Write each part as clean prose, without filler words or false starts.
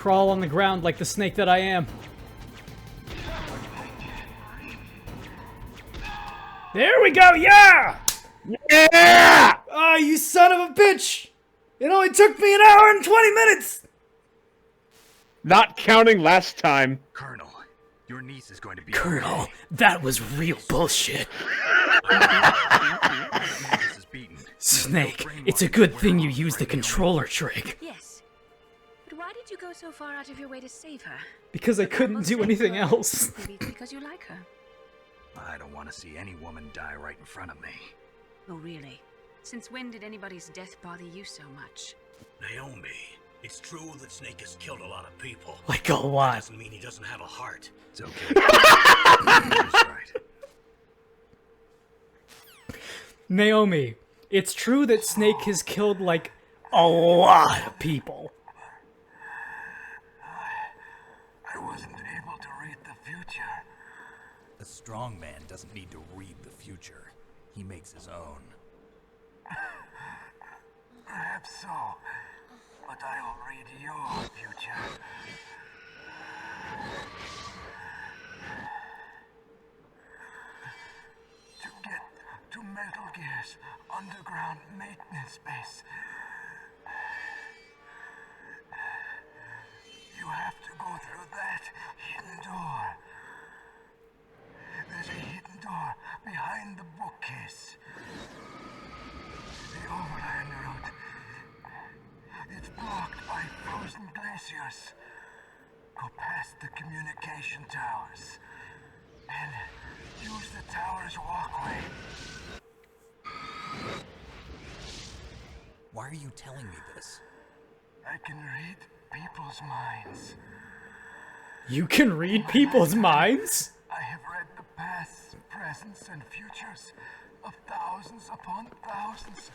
crawl on the ground like the snake that I am. There we go, yeah! Yeah! Ah, you son of a bitch! It only took me an hour and 20 minutes! Not counting last time. Colonel, your niece is going to be Colonel, okay. that was real bullshit. This is beaten. Snake, it's a good thing you used the controller trick. Yes. But why did you go so far out of your way to save her? Because I couldn't do anything else. Maybe it's because you like her. I don't want to see any woman die right in front of me. Oh, really? Since when did anybody's death bother you so much? Naomi, it's true that Snake has killed a lot of people. Like a lot. Doesn't mean he doesn't have a heart. It's okay. She's right. Naomi, it's true that Snake has killed, like, a lot of people. I wasn't able to read the future. A strong man doesn't need to read the future. He makes his own. Perhaps so, but I'll read your future. To get to Metal Gear's underground maintenance base, you have to go through that hidden door. There's a hidden door behind the bookcase. The overland route. It's blocked by frozen glaciers. Go past the communication towers. And use the tower's walkway. Why are you telling me this? I can read people's minds. You can read people's minds? I have read the pasts, presents, and futures of thousands upon thousands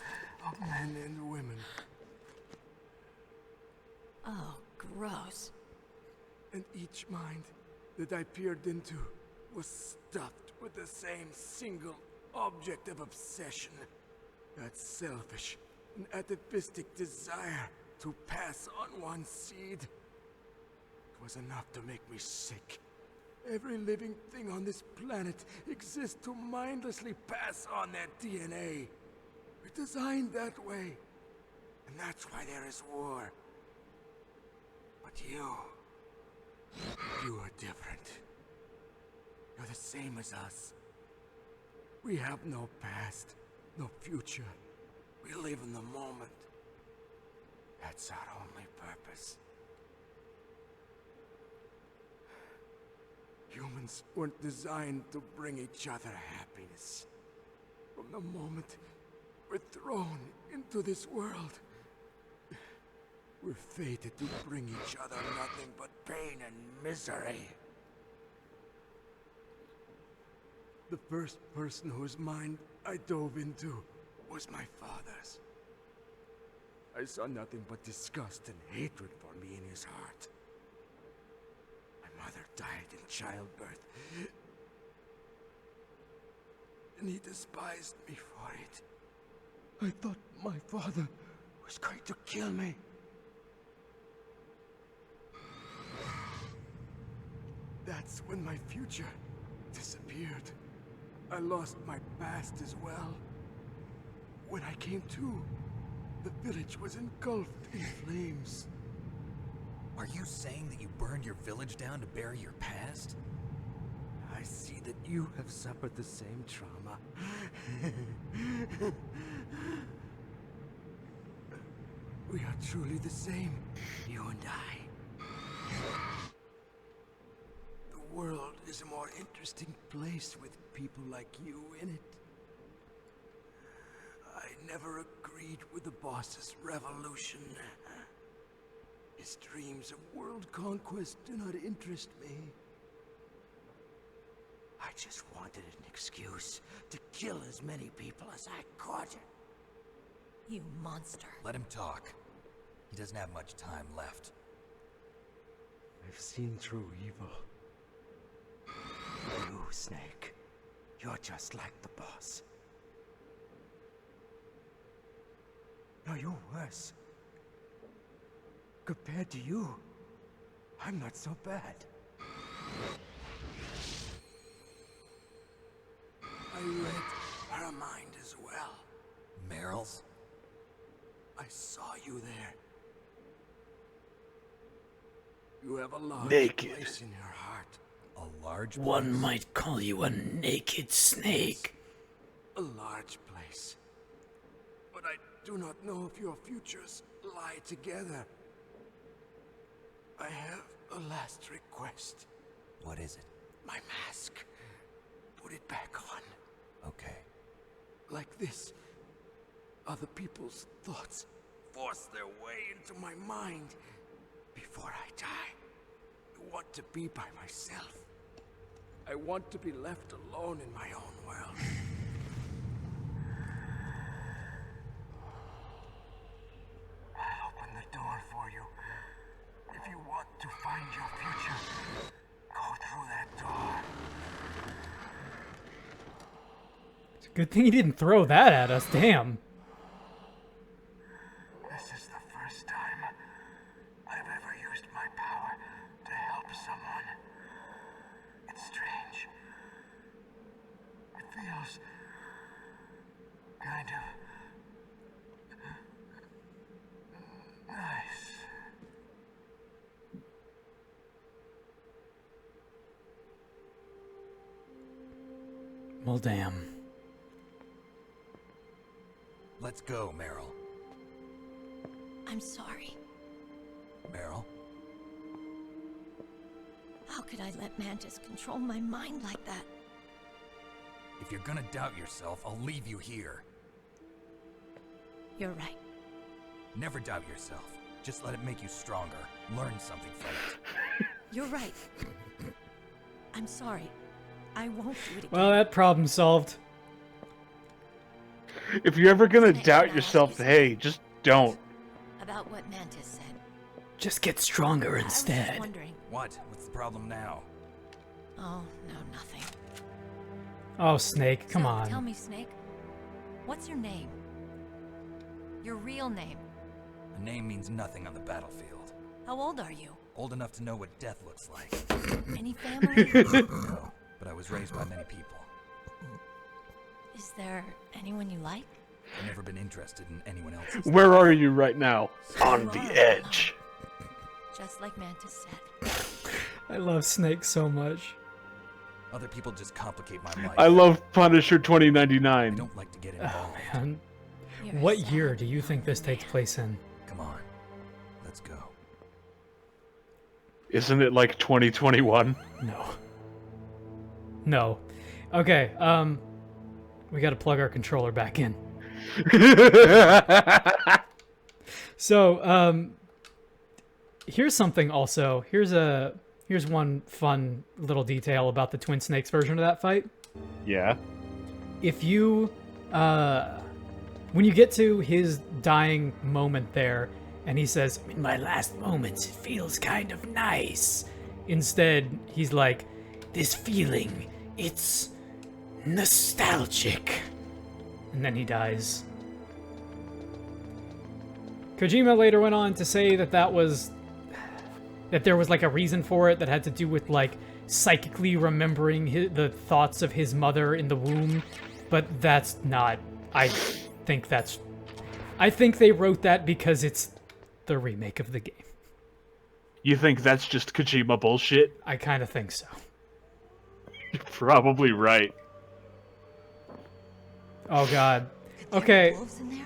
of men and women. Oh, gross. And each mind that I peered into was stuffed with the same single object of obsession. That selfish and atavistic desire to pass on one seed. It was enough to make me sick. Every living thing on this planet exists to mindlessly pass on their DNA. We're designed that way. And that's why there is war. But you are different. You're the same as us. We have no past, no future. We live in the moment. That's our only purpose. Humans weren't designed to bring each other happiness. From the moment we're thrown into this world, we're fated to bring each other nothing but pain and misery. The first person whose mind I dove into was my father's. I saw nothing but disgust and hatred for me in his heart. My mother died in childbirth, and he despised me for it. I thought my father was going to kill me. That's when my future disappeared. I lost my past as well. When I came to, the village was engulfed in flames. Are you saying that you burned your village down to bury your past? I see that you have suffered the same trauma. We are truly the same, you and I. The world is a more interesting place with people like you in it. I never agreed with the boss's revolution. His dreams of world conquest do not interest me. I just wanted an excuse to kill as many people as I could. You monster. Let him talk. He doesn't have much time left. I've seen true evil. You, Snake. You're just like the boss. No, you're worse. Compared to you, I'm not so bad. I read her mind as well. Meryl's? I saw you there. You have a large Naked. place in your heart. A large One place? might call you a naked snake. A large place. But I do not know if your futures lie together. I have a last request. What is it? My mask. Put it back on. Okay. Like this, other people's thoughts force their way into my mind. Before I die, I want to be by myself. I want to be left alone in my own world. I'll open the door for you. If you want to find your future, go through that door. It's a good thing he didn't throw that at us. Damn. This is the first time I've ever used my power to help someone. It's strange. It feels kind of nice. Well, damn. Let's go, Meryl. I'm sorry. Meryl? How could I let Mantis control my mind like that? If you're gonna doubt yourself, I'll leave you here. You're right. Never doubt yourself. Just let it make you stronger. Learn something from it. You're right. I'm sorry. I won't do it again. Well, that problem solved. If you're ever gonna doubt yourself, hey, just don't. About what Mantis said. Just get stronger I was just instead. wondering. What? What's the problem now? Oh, no, nothing. Oh, Snake, come So, on. Tell me, Snake. What's your name? Your real name. A name means nothing on the battlefield. How old are you? Old enough to know what death looks like. Any family? No, but I was raised by many people. Is there anyone you like? I've never been interested in anyone else's. Where are you right now? On You the are edge. Just like Mantis said. I love Snake so much. Other people just complicate my life. I love Punisher I 2099. don't like to get Oh, involved. man. You're a What sad year do you young think this man. takes place in? Come on. Let's go. Isn't it like 2021? No. No. Okay, we gotta plug our controller back in. So, here's something also. Here's one fun little detail about the Twin Snakes version of that fight. Yeah. If you, when you get to his dying moment there, and he says, In my last moments, it feels kind of nice. instead, he's like, This feeling, it's nostalgic. and then he dies. Kojima later went on to say that there was like a reason for it that had to do with like psychically remembering the thoughts of his mother in the womb, but that's not. I think they wrote that because it's the remake of the game. You think that's just Kojima bullshit? I kind of think so. You're probably right. Oh god. Could there be Okay. wolves in there?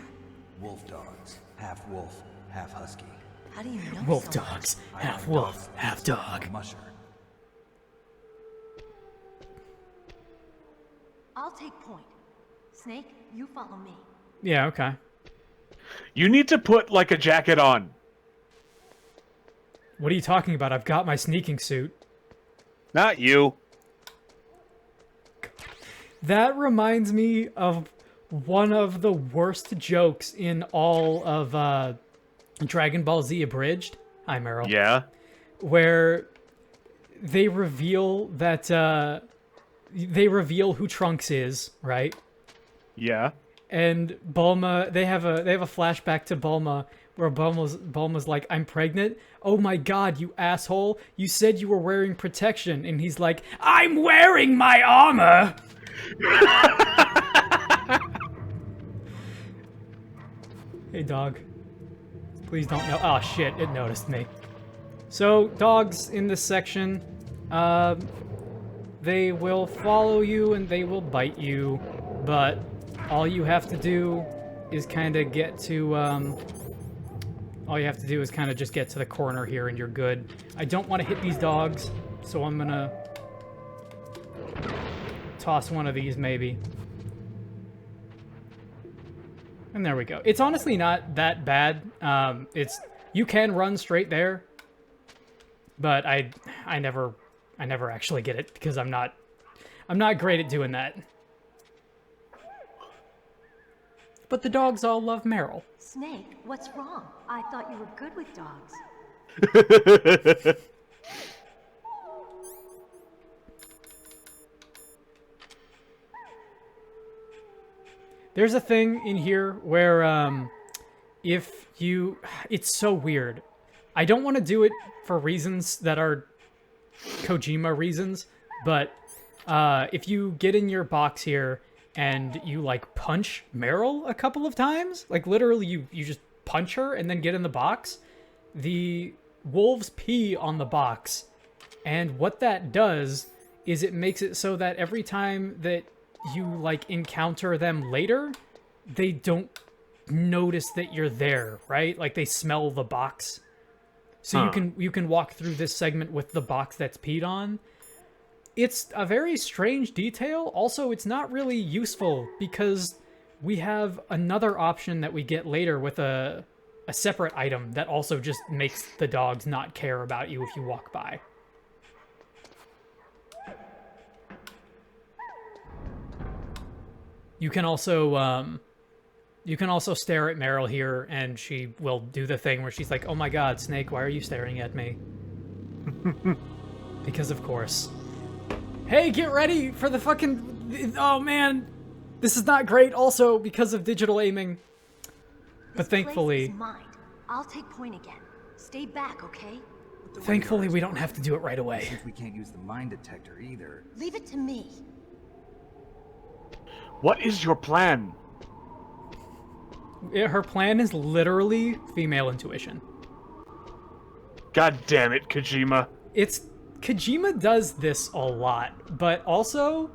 Wolf dogs. Half wolf, half husky. How do you know Wolf so dogs, I half know wolf, dogs half eat dog. Musher. I'll take point. Snake, you follow me. Yeah, okay. You need to put like a jacket on. What are you talking about? I've got my sneaking suit. Not you. That reminds me of one of the worst jokes in all of Dragon Ball Z Abridged. Hi, Meryl. Yeah. Where they reveal that they reveal who Trunks is, right? Yeah. And Bulma, they have a flashback to Bulma where Bulma's like, I'm pregnant. Oh my god, you asshole! You said you were wearing protection, and he's like, I'm wearing my armor. Hey dog, please don't know. Oh shit, it noticed me. So dogs in this section, they will follow you and they will bite you, but all you have to do is kind of get to, all you have to do is kind of just get to the corner here and you're good. I don't want to hit these dogs, so I'm gonna toss one of these maybe. And there we go. It's honestly not that bad. You can run straight there, but I never actually get it because I'm not great at doing that. But the dogs all love Meryl. Snake, what's wrong? I thought you were good with dogs. There's a thing in here where it's so weird. I don't want to do it for reasons that are Kojima reasons, but if you get in your box here and you like punch Meryl a couple of times, like literally you just punch her and then get in the box, the wolves pee on the box. And what that does is it makes it so that every time that you like encounter them later, they don't notice that you're there, right? Like they smell the box. So you can walk through this segment with the box that's peed on. It's a very strange detail. Also, it's not really useful because we have another option that we get later with a separate item that also just makes the dogs not care about you if you walk by. You can also stare at Meryl here, and she will do the thing where she's like, "Oh my God, Snake, why are you staring at me?" Because of course. Hey, get ready for the fucking... Oh man, this is not great. Also because of digital aiming. But thankfully, This place is mine. I'll take point again. Stay back, okay? thankfully we don't have to do it right away. Since we can't use the mine detector either. Leave it to me. What is your plan? Her plan is literally female intuition. God damn it, Kojima. Kojima does this a lot, but also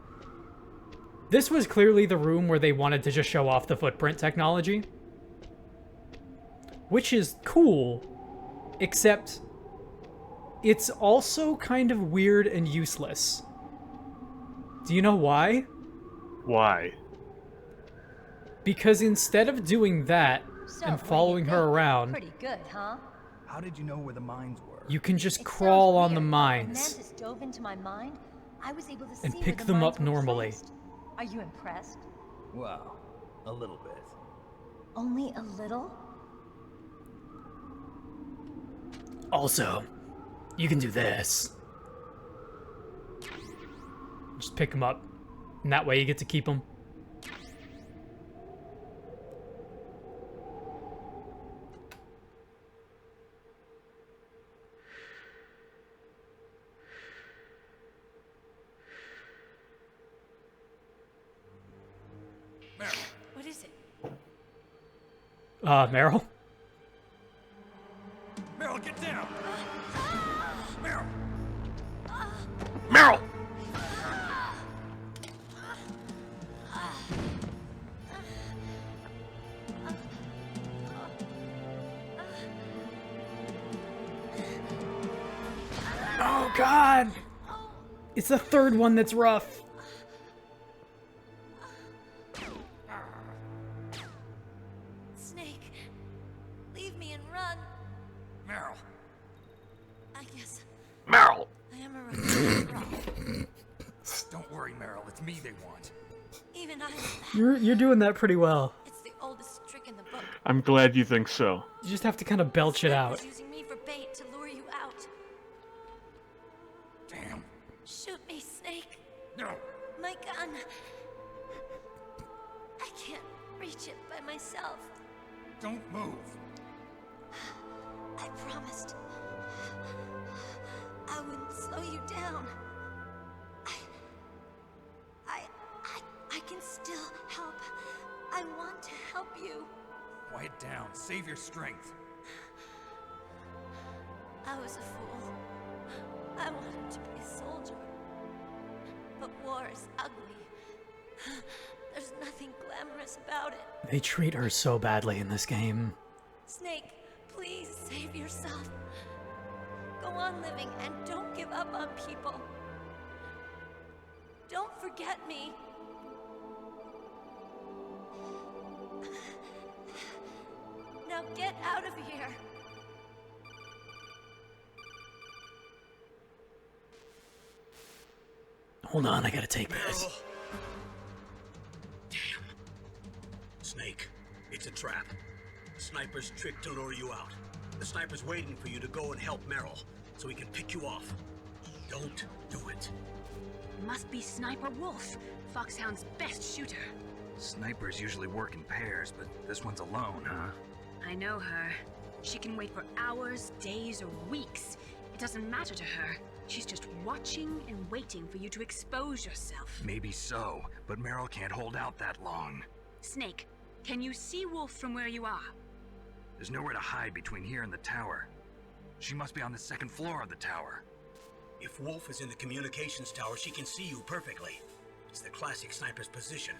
this was clearly the room where they wanted to just show off the footprint technology. Which is cool, except it's also kind of weird and useless. Do you know why? Why? Because instead of doing that and following her around, Pretty good, huh? How did you know where the mines were? you can just It crawl sounds on the weird, but when mines Mantis dove into my mind, I was able to see and where pick the them mines up were normally. placed. Are you impressed? Well, a little bit. Only a little? Also, you can do this. Just pick them up, and that way you get to keep them. What is it? Meryl? Meryl, get down! Meryl! Meryl! Oh God! It's the third one that's rough. Snake, leave me and run. Meryl! I guess Meryl! I am a rough. Don't worry, Meryl. It's me they want. Even I know that. You're doing that pretty well. It's the oldest trick in the book. I'm glad you think so. You just have to kind of belch it Snake out. was using me for bait to lure you out. Damn. Shoot me, Snake. No. My gun. I can't reach myself. Don't move. I promised. I wouldn't slow you down. I can still help. I want to help you. Quiet down. Save your strength. I was a fool. I wanted to be a soldier. But war is ugly. There's nothing glamorous about it. They treat her so badly in this game. Snake, please save yourself. Go on living and don't give up on people. Don't forget me. Now get out of here. Hold on, I gotta take this. Damn. Snake, it's a trap. Sniper's trick to lure you out. The sniper's waiting for you to go and help Meryl, so he can pick you off. Don't do it. Must be Sniper Wolf, Foxhound's best shooter. Snipers usually work in pairs, but this one's alone, huh? I know her. She can wait for hours, days, or weeks. It doesn't matter to her. She's just watching and waiting for you to expose yourself. Maybe so, but Meryl can't hold out that long. Snake, can you see Wolf from where you are? There's nowhere to hide between here and the tower. She must be on the second floor of the tower. If Wolf is in the communications tower, she can see you perfectly. It's the classic sniper's position.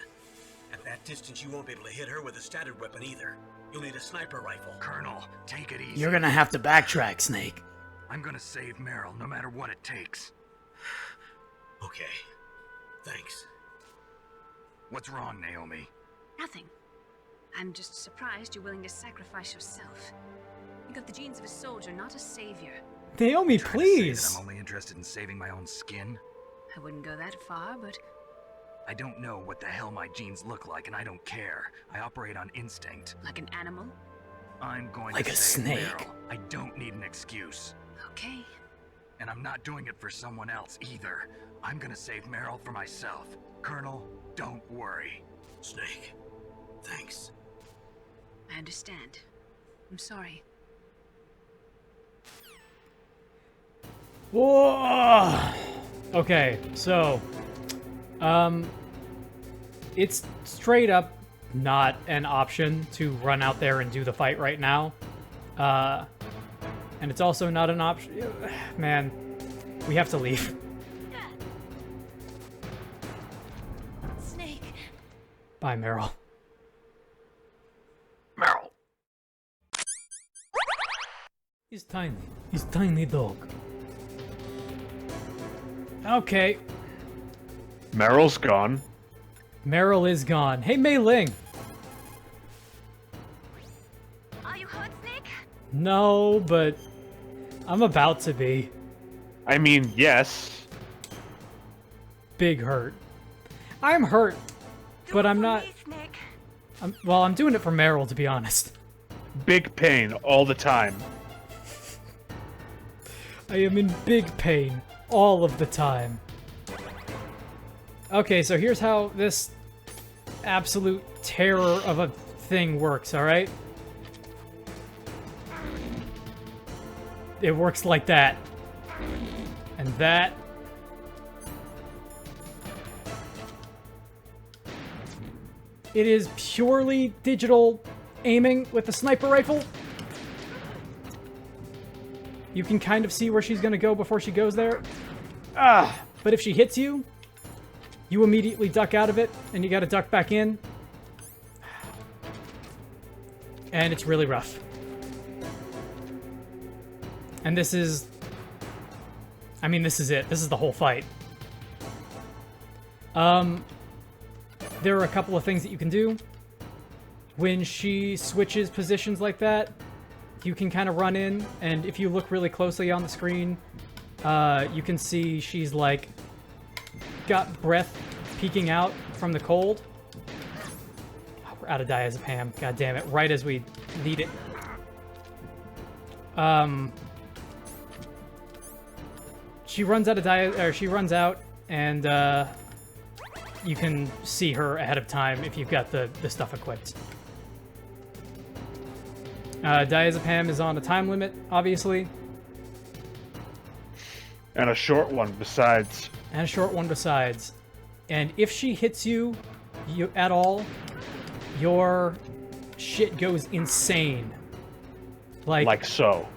At that distance, you won't be able to hit her with a standard weapon either. You'll need a sniper rifle. Colonel, take it easy. You're gonna have to backtrack, Snake. I'm gonna save Meryl, no matter what it takes. Okay. Thanks. What's wrong, Naomi? Nothing. I'm just surprised you're willing to sacrifice yourself. You got the genes of a soldier, not a savior. Naomi, Trying to say please. that I'm only interested in saving my own skin? I wouldn't go that far, but I don't know what the hell my genes look like, and I don't care. I operate on instinct. like an animal? I'm going Like to a save snake. Meryl. I don't need an excuse. Okay. And I'm not doing it for someone else either. I'm gonna save Meryl for myself. Colonel, don't worry. Snake, thanks. I understand. I'm sorry. Whoa! Okay, so, it's straight up not an option to run out there and do the fight right now. And it's also not an option. Man, we have to leave. Snake. Bye, Meryl. Meryl. He's tiny. He's tiny dog. Okay, Meryl's gone. Meryl is gone. Hey, Mei Ling. Are you hurt, Snake? No, but I'm about to be. I mean, yes. Big hurt. I'm hurt, but I'm not. Snake. I'm doing it for Meryl, to be honest. Big pain all the time. I am in big pain all of the time. Okay, so here's how this absolute terror of a thing works, alright? It works like that. And that. It is purely digital aiming with the sniper rifle. You can kind of see where she's gonna go before she goes there. But if she hits you, you immediately duck out of it, and you gotta duck back in. And it's really rough. And this is... I mean, this is it. This is the whole fight. There are a couple of things that you can do. When she switches positions like that, you can kind of run in, and if you look really closely on the screen, you can see she's, like, got breath peeking out from the cold. Oh, we're out of diazepam. God damn it. Right as we need it. She runs out of she runs out, and, you can see her ahead of time if you've got the stuff equipped. Diazepam is on a time limit, obviously. And a short one besides. And a short one besides. And if she hits you at all, your shit goes insane. Like so.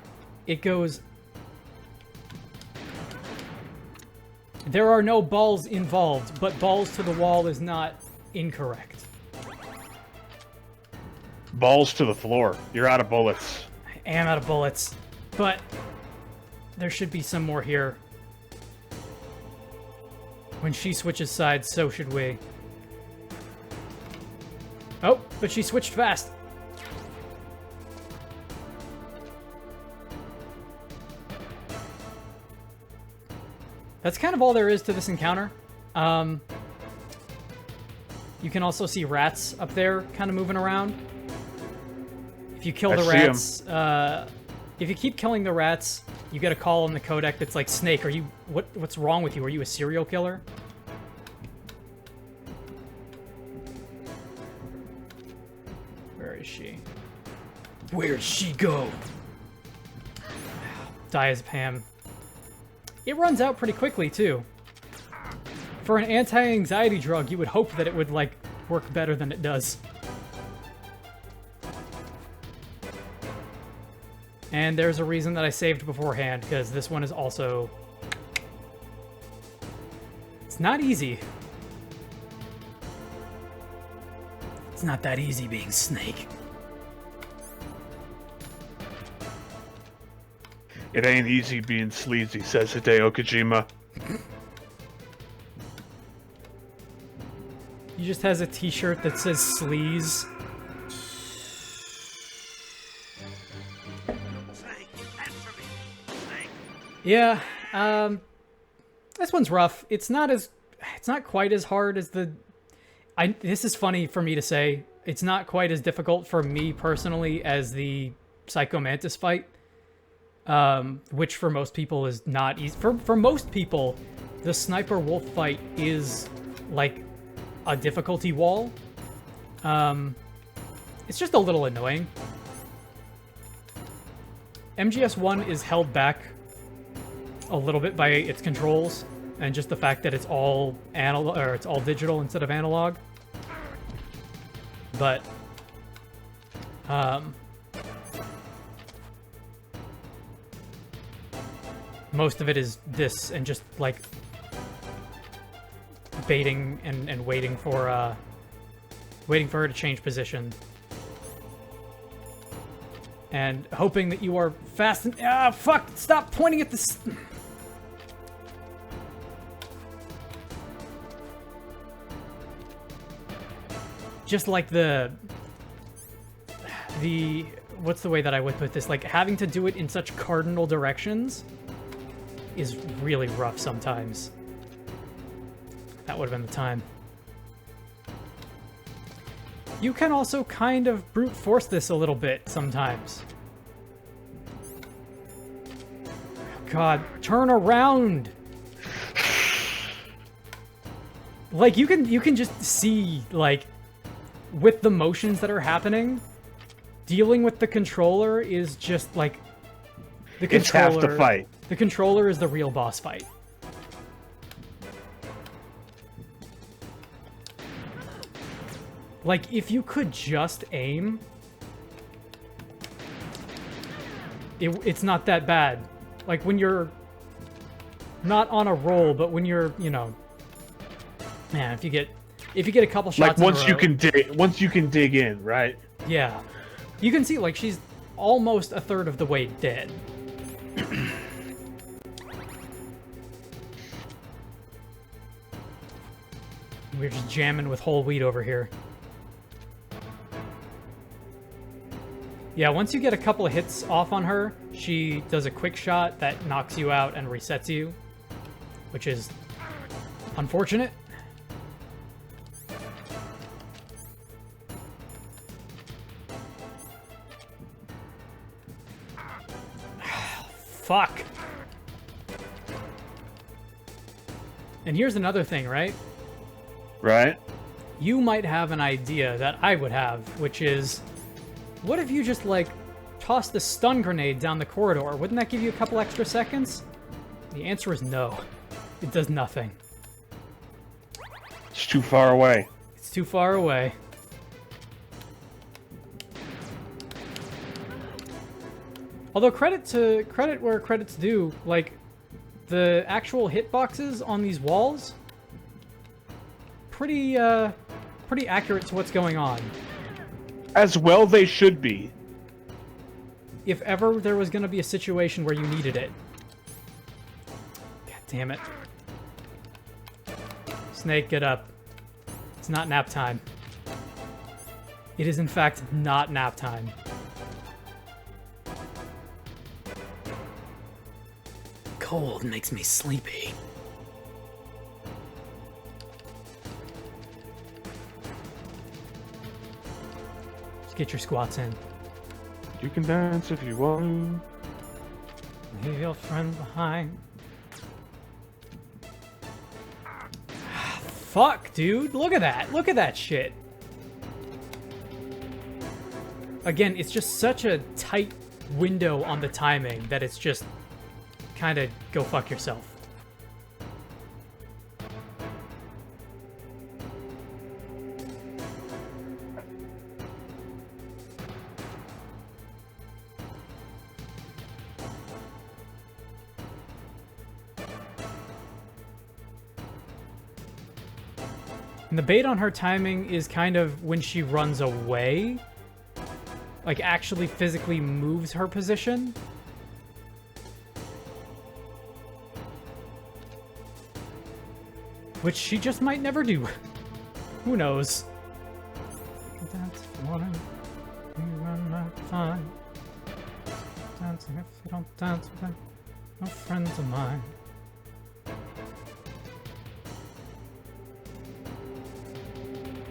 It goes... There are no balls involved, but balls to the wall is not incorrect. Balls to the floor. You're out of bullets. I am out of bullets, but there should be some more here. When she switches sides, so should we. Oh, but she switched fast. That's kind of all there is to this encounter. You can also see rats up there kind of moving around. If you kill the rats, if you keep killing the rats, you get a call on the codec that's like, Snake, are you, what's wrong with you? Are you a serial killer? Where is she? Where'd she go? Diazepam. It runs out pretty quickly, too. For an anti-anxiety drug, you would hope that it would, like, work better than it does. And there's a reason that I saved beforehand, because this one is also... It's not easy. It's not that easy being Snake. It ain't easy being sleazy, says Hideo Kojima. He just has a t-shirt that says sleaze. Yeah, this one's rough. It's not quite as hard as this is funny for me to say. It's not quite as difficult for me personally as the Psycho Mantis fight. Which for most people is not easy. For most people, the Sniper Wolf fight is like a difficulty wall. It's just a little annoying. MGS1 is held back a little bit by its controls and just the fact that it's all it's all digital instead of analog. But most of it is this and just like baiting and waiting for her to change position and hoping that you are fast and fuck, stop pointing at this. Just like the what's the way that I would put this, like having to do it in such cardinal directions is really rough sometimes. That would have been the time. You can also kind of brute force this a little bit sometimes. God, turn around! Like, you can just see, like, with the motions that are happening, dealing with the controller is just, like, the controller... It's half the fight. The controller is the real boss fight. Like, if you could just aim, it's not that bad. Like, when you're not on a roll, but when you're, you know... Man, if you get a couple shots like, once in a row, once you can dig in, right? Yeah. You can see, like, she's almost a third of the way dead. We're just jamming with whole wheat over here. Yeah, once you get a couple of hits off on her, she does a quick shot that knocks you out and resets you, which is unfortunate. Fuck. And here's another thing, right? Right. You might have an idea that I would have, which is, what if you just, like, toss the stun grenade down the corridor. Wouldn't that give you a couple extra seconds? The answer is no. It does nothing. It's too far away. It's too far away. Although credit where credit's due, like the actual hitboxes on these walls, pretty accurate to what's going on. As well they should be. If ever there was going to be a situation where you needed it. God damn it. Snake, get up. It's not nap time. It is in fact not nap time. Cold makes me sleepy. Just get your squats in. You can dance if you want. Leave your friends behind. Fuck, dude. Look at that. Look at that shit. Again, it's just such a tight window on the timing that it's just kind of go fuck yourself. And the bait on her timing is kind of when she runs away. Like, actually physically moves her position. Which she just might never do. Who knows? Dance for it. We run out of time. Dancing if you don't dance with them. No friends of mine.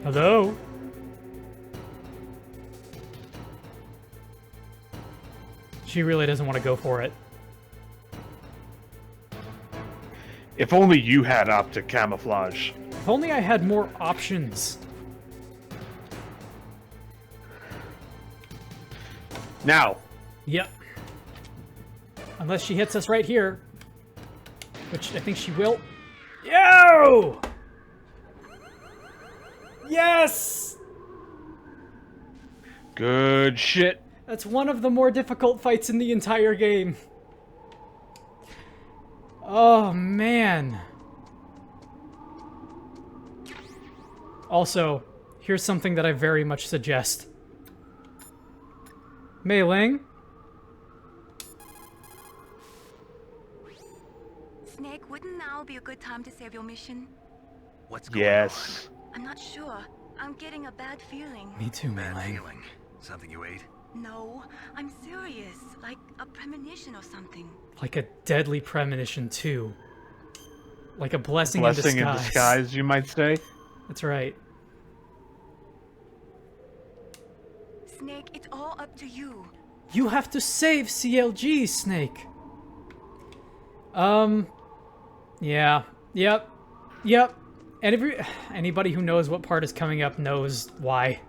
Hello? She really doesn't want to go for it. If only you had optic camouflage. If only I had more options. Now. Yep. Unless she hits us right here. Which I think she will. Yo! Yes! Good shit. That's one of the more difficult fights in the entire game. Oh, man. Also, here's something that I very much suggest. Mei Ling? Snake, wouldn't now be a good time to save your mission? What's going Yes. I'm not sure. I'm getting a bad feeling. Me too, on? Mei Bad Ling. feeling. Something you ate? No, I'm serious. Like a premonition or something. Like a deadly premonition, too. Like a blessing, Blessing in in disguise. disguise, you might say. That's right. Snake, it's all up to you. You have to save CLG, Snake. Yeah. Yep. And anybody who knows what part is coming up knows why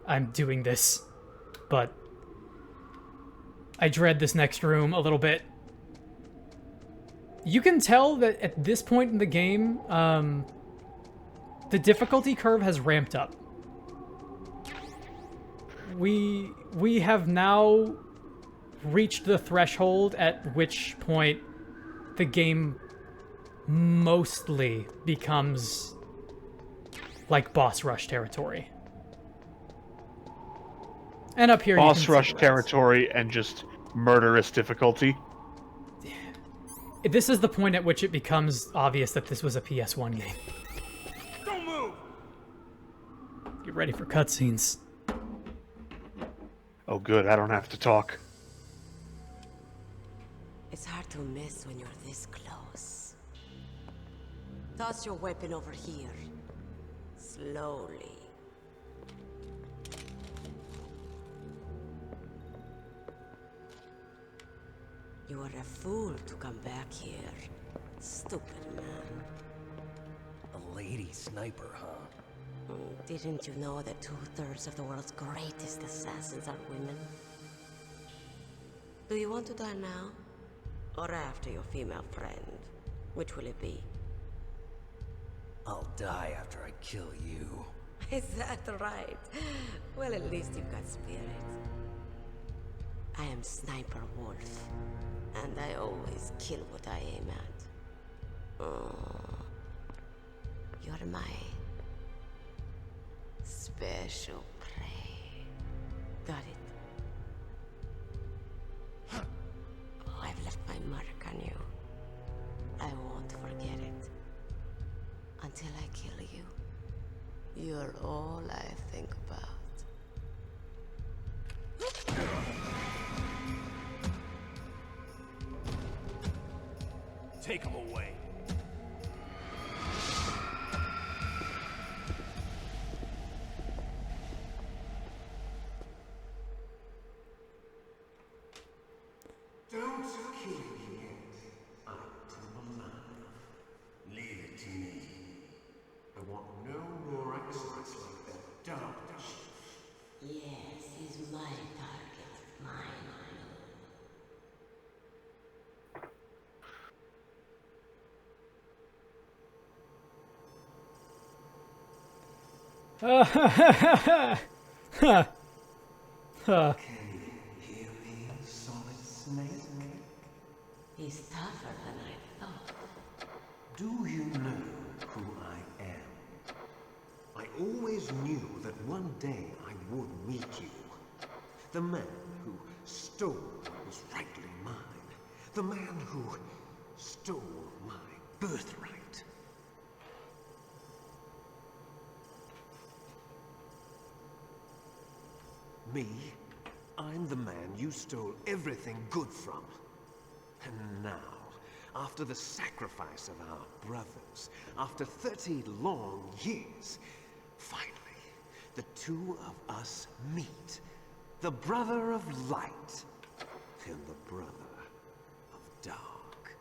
I'm doing this. But I dread this next room a little bit. You can tell that at this point in the game, the difficulty curve has ramped up. We have now reached the threshold at which point the game mostly becomes like boss rush territory. And up here, Boss you can rush see the rest. territory and just murderous difficulty. This is the point at which it becomes obvious that this was a PS1 game. Don't move! Get ready for cutscenes. Oh good, I don't have to talk. It's hard to miss when you're this close. Toss your weapon over here. Slowly. You are a fool to come back here. Stupid man. A lady sniper, huh? Didn't you know that 2/3 of the world's greatest assassins are women? Do you want to die now? Or after your female friend? Which will it be? I'll die after I kill you. Is that right? Well, at least you've got spirit. I am Sniper Wolf, and I always kill what I aim at. Oh, you're my special prey. Got it. Oh, I've left my mark on you. I won't forget it. Until I kill you. You're all I think about. Take him away. Don't kill me yet. I'm alive. Leave it to me. I want no more accidents like that dark. Yes, he's my target. Mine. Can you hear me, Solid Snake? He's tougher than I thought. Do you know who I am? I always knew that one day I would meet you. The man who stole what was rightly mine. The man who stole my birthright. Me? I'm the man you stole everything good from. And now, after the sacrifice of our brothers, after 30 long years, finally, the two of us meet. The brother of light and the brother of dark.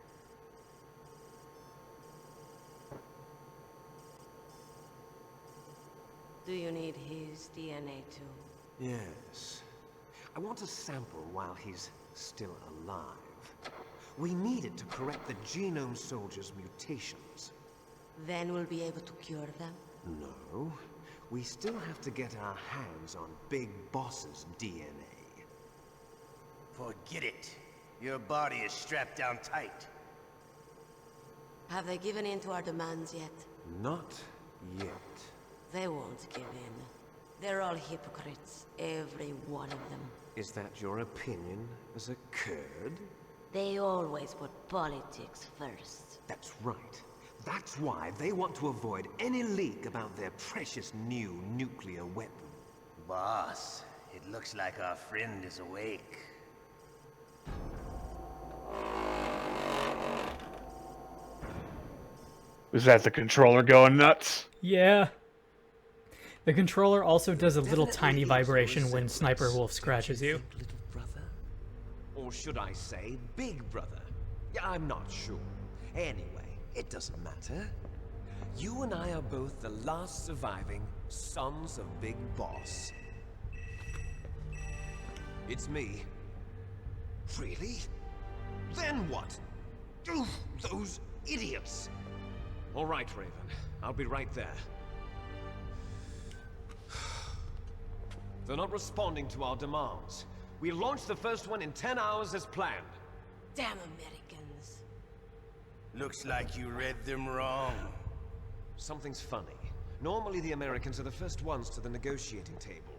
Do you need his DNA too? Yes. I want a sample while he's still alive. We need it to correct the Genome Soldier's mutations. Then we'll be able to cure them? No. We still have to get our hands on Big Boss's DNA. Forget it. Your body is strapped down tight. Have they given in to our demands yet? Not yet. They won't give in. They're all hypocrites, every one of them. Is that your opinion as a Kurd? They always put politics first. That's right. That's why they want to avoid any leak about their precious new nuclear weapon. Boss, it looks like our friend is awake. Is that the controller going nuts? Yeah. The controller also does a little Definitely tiny equals vibration when resemblance. Sniper Wolf scratches you. Little brother? Or should I say, big brother? Yeah, I'm not sure. Anyway, it doesn't matter. You and I are both the last surviving sons of Big Boss. It's me. Really? Then what? Oof, those idiots! All right, Raven. I'll be right there. They're not responding to our demands. We launched the first one in 10 hours as planned. Damn Americans. Looks like you read them wrong. Something's funny. Normally the Americans are the first ones to the negotiating table.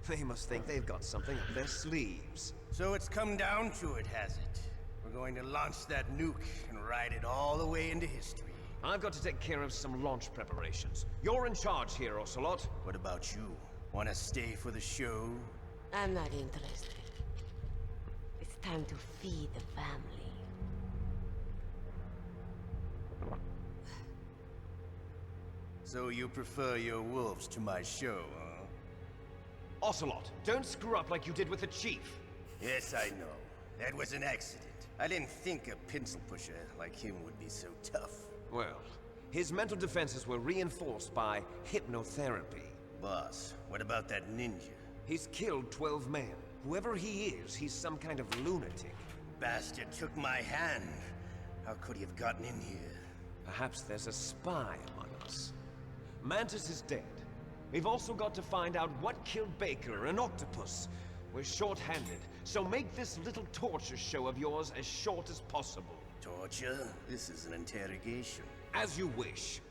They must think they've got something up their sleeves. So it's come down to it, has it? We're going to launch that nuke and ride it all the way into history. I've got to take care of some launch preparations. You're in charge here, Ocelot. What about you? Want to stay for the show? I'm not interested. It's time to feed the family. So you prefer your wolves to my show, huh? Ocelot, don't screw up like you did with the chief. Yes, I know. That was an accident. I didn't think a pencil pusher like him would be so tough. Well, his mental defenses were reinforced by hypnotherapy. Boss, what about that ninja? He's killed 12 men. Whoever he is, he's some kind of lunatic. Bastard took my hand. How could he have gotten in here? Perhaps there's a spy among us. Mantis is dead. We've also got to find out what killed Baker, an octopus. We're short-handed, so make this little torture show of yours as short as possible. Torture? This is an interrogation. As you wish.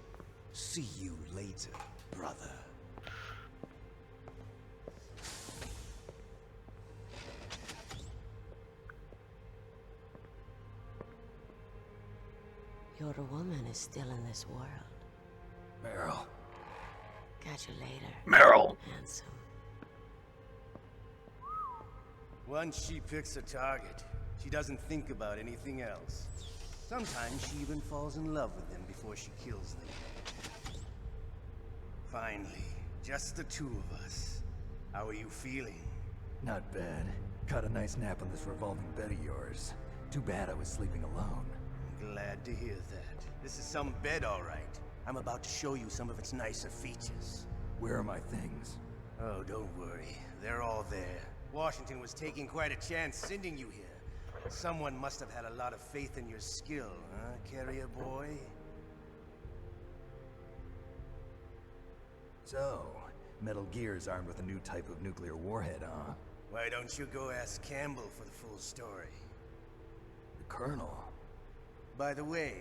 See you later, brother. Your woman is still in this world. Meryl. Catch you later. Meryl. Handsome. Once she picks a target, she doesn't think about anything else. Sometimes she even falls in love with them before she kills them. Finally, just the two of us. How are you feeling? Not bad. Caught a nice nap on this revolving bed of yours. Too bad I was sleeping alone. Glad to hear that. This is some bed, all right. I'm about to show you some of its nicer features. Where are my things? Oh, don't worry. They're all there. Washington was taking quite a chance sending you here. Someone must have had a lot of faith in your skill, huh, carrier boy? So, Metal Gear's armed with a new type of nuclear warhead, huh? Why don't you go ask Campbell for the full story? The Colonel? By the way,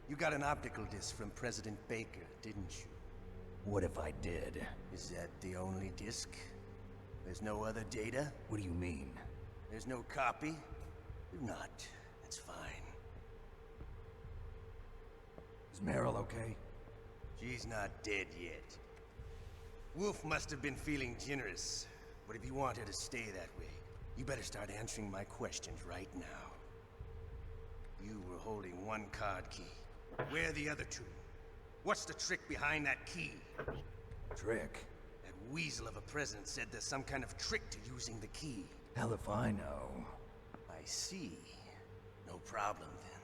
you got an optical disc from President Baker, didn't you? What if I did? Is that the only disc? There's no other data? What do you mean? There's no copy? If not, that's fine. Is Meryl okay? She's not dead yet. Wolf must have been feeling generous, but if you want her to stay that way, you better start answering my questions right now. You were holding one card key. Where are the other two? What's the trick behind that key? Trick? That weasel of a president said there's some kind of trick to using the key. Hell if I know. I see. No problem, then.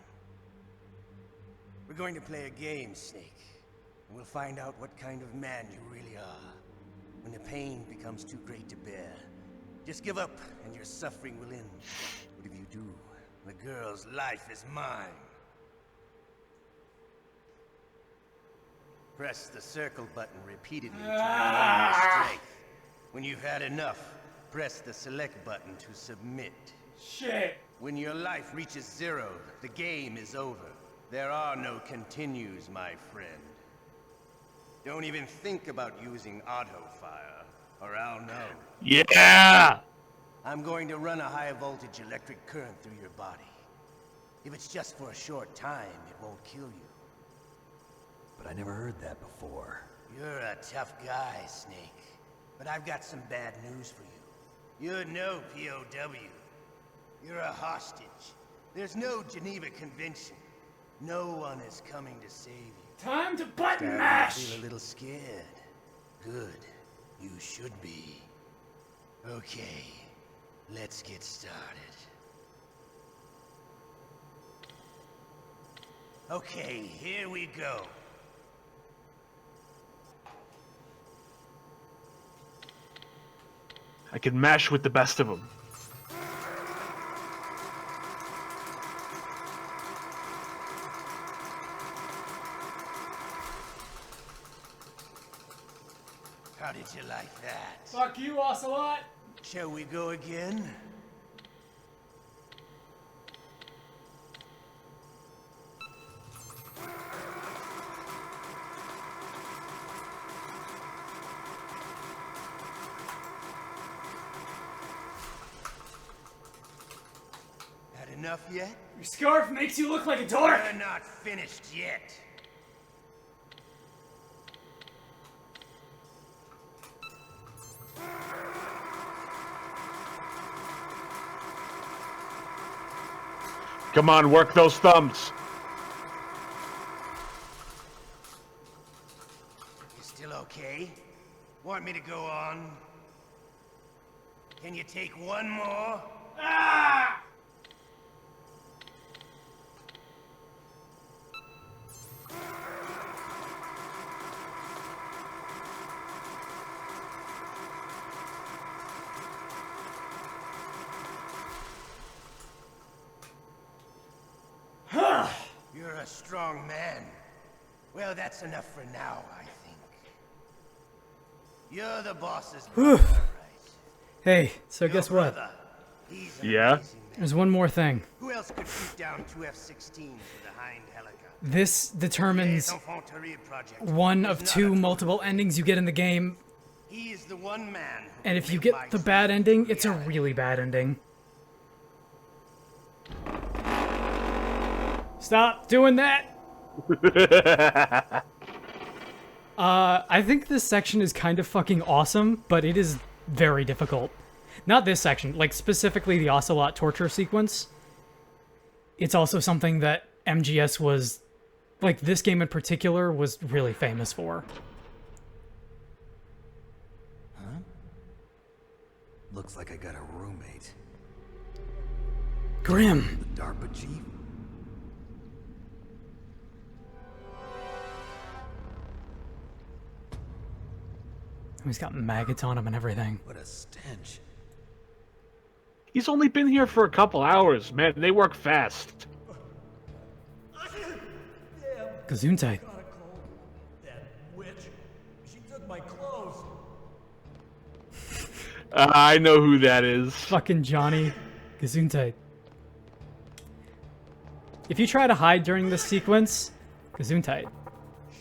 We're going to play a game, Snake. And we'll find out what kind of man you really are. When the pain becomes too great to bear, just give up and your suffering will end. But if you do, the girl's life is mine. Press the circle button repeatedly to learn your strength. When you've had enough, press the select button to submit. Shit. When your life reaches 0, the game is over. There are no continues, my friend. Don't even think about using auto-fire, or I'll know. Yeah! I'm going to run a high-voltage electric current through your body. If it's just for a short time, it won't kill you. But I never heard that before. You're a tough guy, Snake. But I've got some bad news for you. You're no POW. You're a hostage. There's no Geneva Convention. No one is coming to save you. Time to button Starting mash! to feel a little scared. Good. You should be. Okay. Let's get started. Okay, here we go. I can mash with the best of them. How did you like that? Fuck you, Ocelot! Shall we go again? Had enough yet? Your scarf makes you look like a dork! We're not finished yet. Come on, work those thumbs. You still okay? Want me to go on? Can you take one more? Ah! a strong man. Well, that's enough for now, I think. You're the boss's brother, right? Hey, so Your guess what? brother, he's an Yeah? amazing man. There's one more thing. Who else could shoot down 2 F-16s with a Hind helicopter? This determines Infanterie project. one There's of not 2 a- multiple endings you get in the game, He is the one man who and can if you make get my the bad dreams ending, it's a reality. really bad ending. Stop doing that! I think this section is kind of fucking awesome, but it is very difficult. Not this section, like specifically the Ocelot torture sequence. It's also something that MGS was, like this game in particular, was really famous for. Huh? Looks like I got a roommate. Grim. The DARPA chief? He's got maggots on him and everything. What a stench. He's only been here for a couple hours, man. They work fast. Gesundheit. That witch. She took my clothes. I know who that is. Fucking Johnny. Gesundheit. If you try to hide during this sequence, Gesundheit.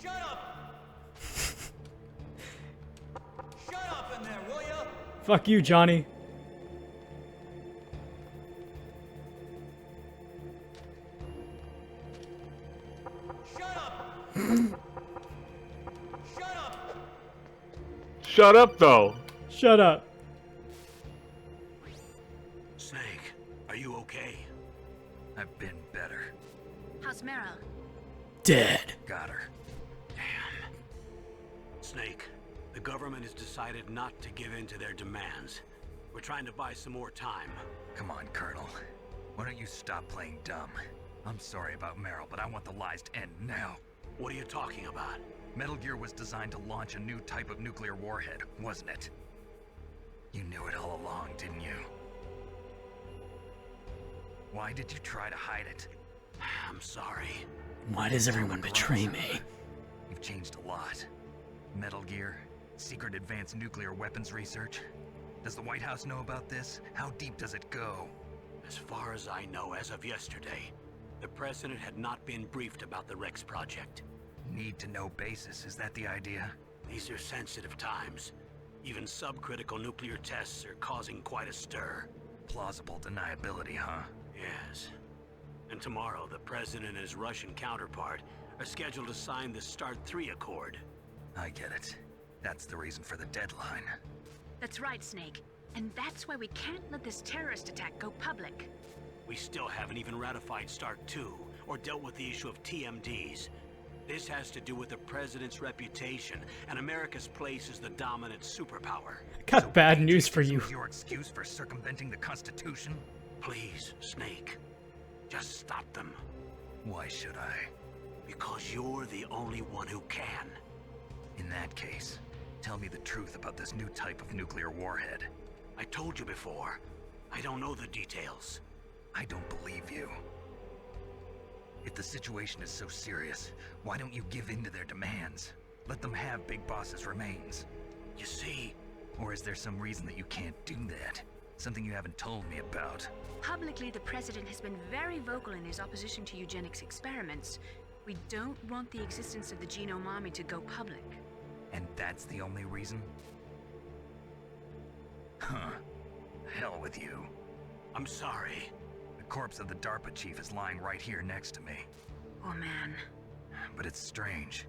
Shut up! Shut up in there, will ya? Fuck you, Johnny. Shut up! Shut up! Shut up, though. Shut up. Snake, are you okay? I've been better. How's Meryl? Dead. Got her. Damn. Snake, the government has decided not to give in to their demands. We're trying to buy some more time. Come on, Colonel. Why don't you stop playing dumb? I'm sorry about Meryl, but I want the lies to end now. What are you talking about? Metal Gear was designed to launch a new type of nuclear warhead, wasn't it? You knew it all along, didn't you? Why did you try to hide it? I'm sorry. Why does everyone betray me? You've changed a lot. Metal Gear, secret advanced nuclear weapons research. Does the White House know about this? How deep does it go? As far as I know, as of yesterday, the president had not been briefed about the Rex project. Need to know basis, is that the idea? These are sensitive times. Even subcritical nuclear tests are causing quite a stir. Plausible deniability, huh? Yes. And tomorrow, the president and his Russian counterpart are scheduled to sign the START 3 Accord. I get it. That's the reason for the deadline. That's right, Snake. And that's why we can't let this terrorist attack go public. We still haven't even ratified START 2 or dealt with the issue of TMDs. This has to do with the president's reputation and America's place as the dominant superpower. Got bad news for you. Your excuse for circumventing the Constitution? Please, Snake. Just stop them. Why should I? Because you're the only one who can. In that case, tell me the truth about this new type of nuclear warhead. I told you before. I don't know the details. I don't believe you. If the situation is so serious, why don't you give in to their demands? Let them have Big Boss's remains. You see... Or is there some reason that you can't do that? Something you haven't told me about? Publicly, the president has been very vocal in his opposition to eugenics experiments. We don't want the existence of the Genome Army to go public. And that's the only reason? Huh. Hell with you. I'm sorry. The corpse of the DARPA chief is lying right here next to me. Oh man. But it's strange.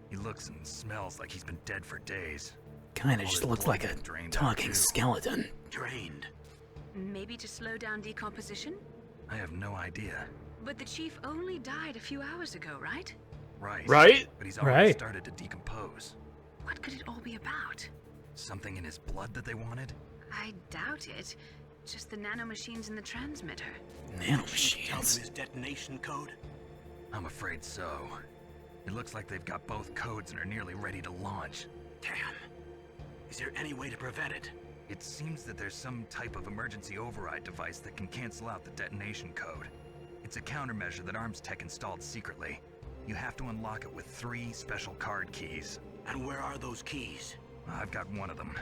He looks and smells like he's been dead for days. Kinda All just his looks blood like a got drained out, talking too. skeleton. Drained. Maybe to slow down decomposition? I have no idea. But the chief only died a few hours ago, right? Right. Right? But he's already Right. started to decompose. What could it all be about? Something in his blood that they wanted? I doubt it. Just the nanomachines in the transmitter. Tell them Nanomachines. his detonation code? I'm afraid so. It looks like they've got both codes and are nearly ready to launch. Damn. Is there any way to prevent it? It seems that there's some type of emergency override device that can cancel out the detonation code. It's a countermeasure that Arms Tech installed secretly. You have to unlock it with 3 special card keys. And where are those keys? I've got one of them.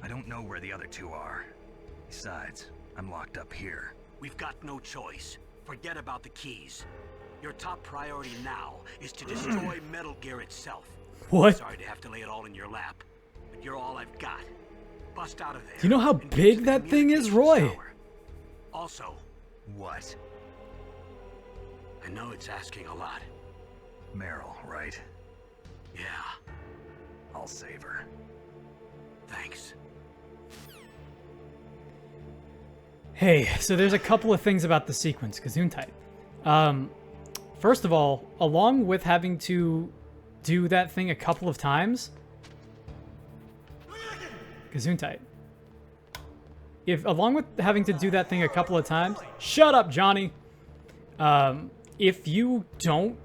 I don't know where the other 2 are. Besides, I'm locked up here. We've got no choice. Forget about the keys. Your top priority now is to destroy Metal Gear itself. What? Sorry to have to lay it all in your lap, but you're all I've got. Bust out of there. You know how and get big to the that thing is, communications Roy? tower. Also, What? I know it's asking a lot. Meryl, right? Yeah, I'll save her. thanks. Hey, so there's a couple of things about the sequence, Gesundheit. First of all, along with having to do that thing a couple of times, Gesundheit. Along with having to do that thing a couple of times, shut up, Johnny. If you don't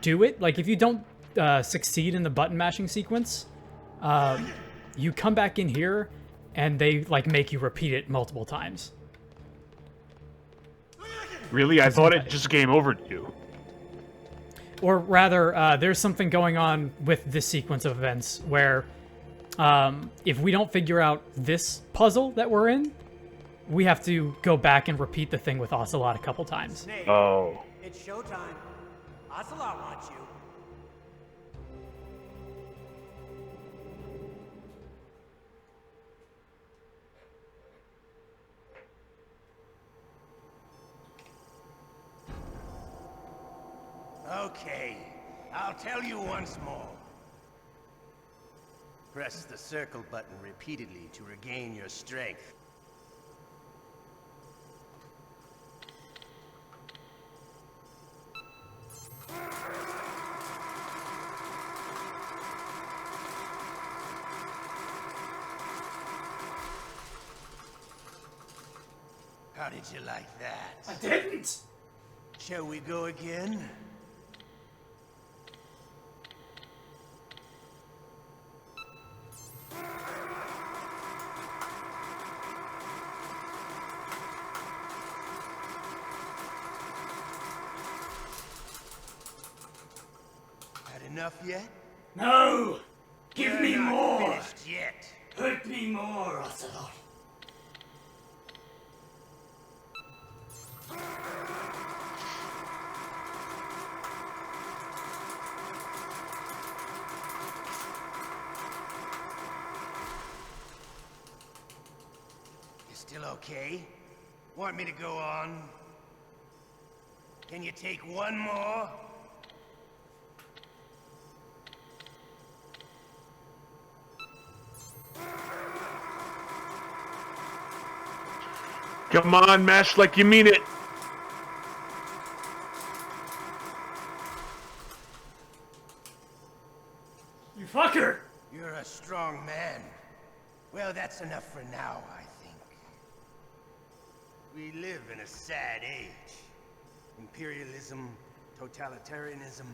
do it, like if you don't succeed in the button mashing sequence, you come back in here and they like make you repeat it multiple times. Really? I thought it just game over to you. Or rather, there's something going on with this sequence of events where if we don't figure out this puzzle that we're in, we have to go back and repeat the thing with Ocelot a couple times. Snake, Oh. it's showtime. Ocelot wants you. Okay, I'll tell you once more. Press the circle button repeatedly to regain your strength. How did you like that? I didn't! Shall we go again? Had enough yet? No! Give We're me not more! finished yet. Hurt me more, Ocelot. You still okay? Want me to go on? Can you take one more? Come on, mash like you mean it. You fucker! You're a strong man. Well, that's enough for now, I think. We live in a sad age. Imperialism, totalitarianism,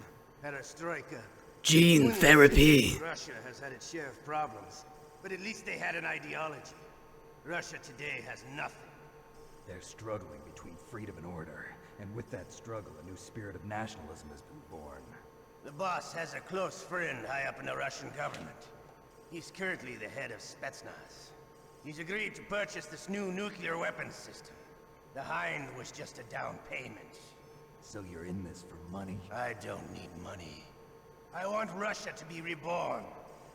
perestroika. Gene therapy. Russia has had its share of problems, but at least they had an ideology. Russia today has nothing. They're struggling between freedom and order, and with that struggle, a new spirit of nationalism has been born. The boss has a close friend high up in the Russian government. He's currently the head of Spetsnaz. He's agreed to purchase this new nuclear weapons system. The Hind was just a down payment. So you're in this for money? I don't need money. I want Russia to be reborn,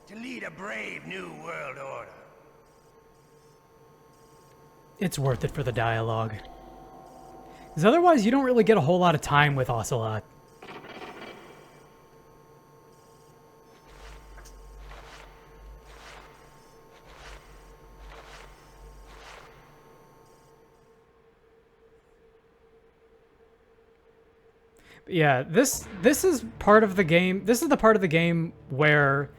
to lead a brave new world order. It's worth it for the dialogue. Because otherwise, you don't really get a whole lot of time with Ocelot. Yeah, this is part of the game. This is the part of the game where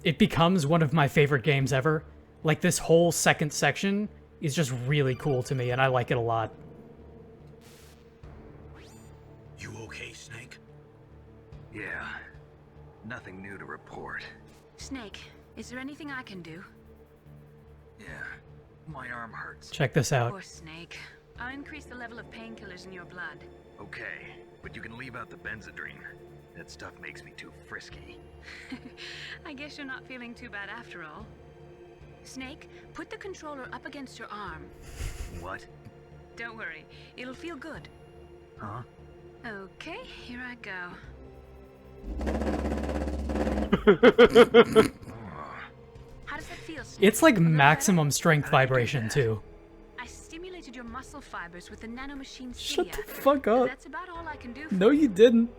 it becomes one of my favorite games ever. Like, this whole second section is just really cool to me, and I like it a lot. You okay, Snake? Yeah. Nothing new to report. Snake, is there anything I can do? Yeah. My arm hurts. Check this out. Poor Snake. I'll increase the level of painkillers in your blood. Okay, but you can leave out the benzodrine. That stuff makes me too frisky. I guess you're not feeling too bad after all. Snake, put the controller up against your arm. What? Don't worry, it'll feel good. Huh? Okay, here I go. How does that feel, Snake? It's like maximum strength vibration too. I stimulated your muscle fibers with the nanomachine Shut Celia. the fuck up. That's about all I can do for No, you didn't.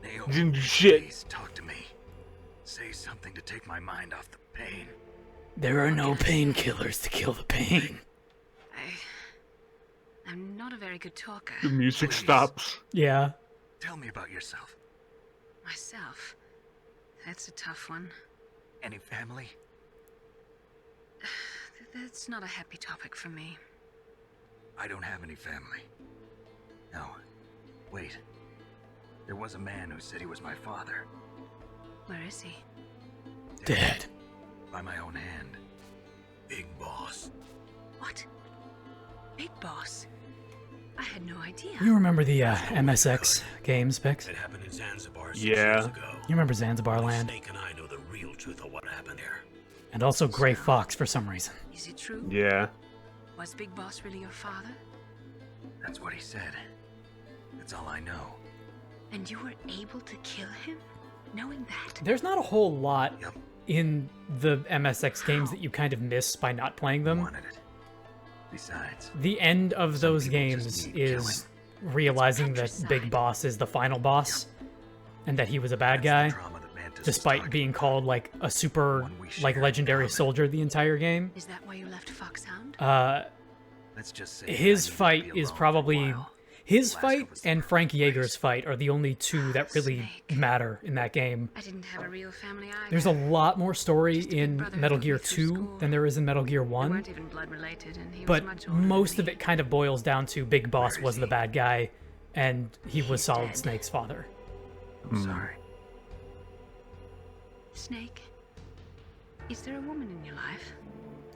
Naomi, Didn't do shit. please talk to me. Say something to take my mind off the pain. There are no painkillers to kill the pain. I'm not a very good talker. The music stops. Yeah. Tell me about yourself. Myself. That's a tough one. Any family? That's not a happy topic for me. I don't have any family. No. Wait. There was a man who said he was my father. Where is he? Dead. By my own hand. Big Boss. What? Big Boss? I had no idea. You remember the MSX games, Bix? It happened in Zanzibar 6 Yeah. years ago. You remember Zanzibar Land? Snake and I know the real truth of what happened there. And also Gray Fox for some reason. Is it true? Yeah. Was Big Boss really your father? That's what he said. That's all I know. And you were able to kill him? Knowing that? There's not a whole lot Yep. in the MSX games that you kind of miss by not playing them. Wanted it. Besides, The end of those people games just need is realizing that Big Boss is the final boss and that he was a bad guy, trauma that Mantis was despite talking being called like a super One we like share in legendary common. soldier the entire game. Is that why you left Foxhound? Let's just say His I needed to fight be is alone probably for a while. his Last fight was the and perfect Frank place. Yeager's fight are the only two that really Snake. matter in that game. I didn't have a real family either. There's a lot more story Just a big in brother who Metal put me Gear through 2 school. than there is in Metal Gear We 1. weren't even blood related, and he was But much older than most of me. it kind of boils down to Big Boss Where is was the he? bad guy, and he was He's Solid dead. Snake's father. I'm sorry. Snake, is there a woman in your life?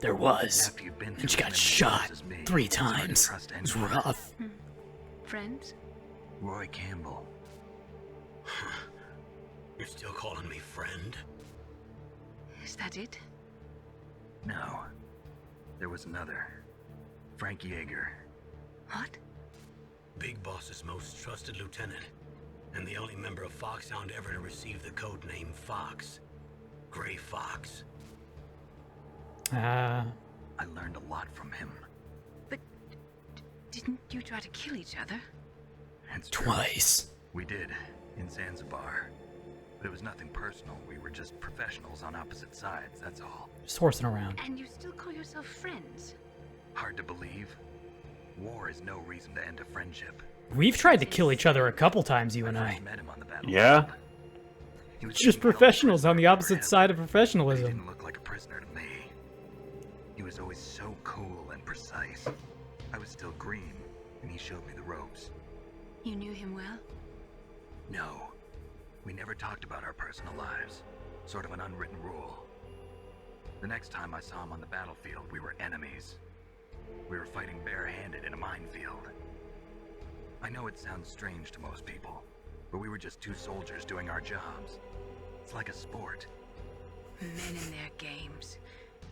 There was, After you've been and through she as got many shot years as me, 3 it's hard to times. trust It was anyone. rough. Friends? Roy Campbell. You're still calling me friend? Is that it? No. There was another. Frank Yeager. What? Big Boss's most trusted lieutenant, and the only member of Foxhound ever to receive the code name Fox. Gray Fox. I learned a lot from him. But didn't you try to kill each other? It's true. Twice. We did, in Zanzibar. But it was nothing personal. We were just professionals on opposite sides, that's all. Just horsing around. And you still call yourself friends? Hard to believe. War is no reason to end a friendship. We've tried to kill each other a couple times, you and I. first met him on the battlefield. Yeah. He was Just being held professionals on the prisoner for opposite him, side of but he professionalism. didn't look like a prisoner to me. He was always so cool and precise. I was still green, and he showed me the ropes. You knew him well? No. We never talked about our personal lives. Sort of an unwritten rule. The next time I saw him on the battlefield, we were enemies. We were fighting barehanded in a minefield. I know it sounds strange to most people, but we were just 2 soldiers doing our jobs. It's like a sport. Men and their games.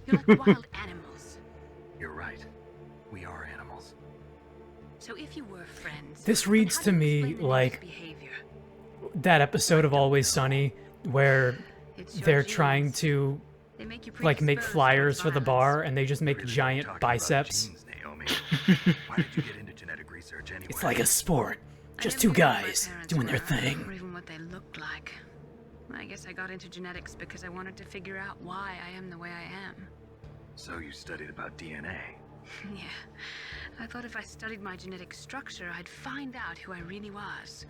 You're like wild animals. You're right. We are animals. So if you were friends, This then reads how to do you me explain the like nigger's behavior? that episode of Always Sunny where It's your they're genes. trying to They make you like make predisposed flyers towards for the violence. bar and they just make Really like giant talking about biceps. genes, Naomi. Why did you get into genetic research anyway? It's like a sport. I Just never 2 knew who my guys parents doing their were, thing. Or even what they looked like. I guess I got into genetics because I wanted to figure out why I am the way I am. So you studied about DNA. Yeah. I thought if I studied my genetic structure, I'd find out who I really was.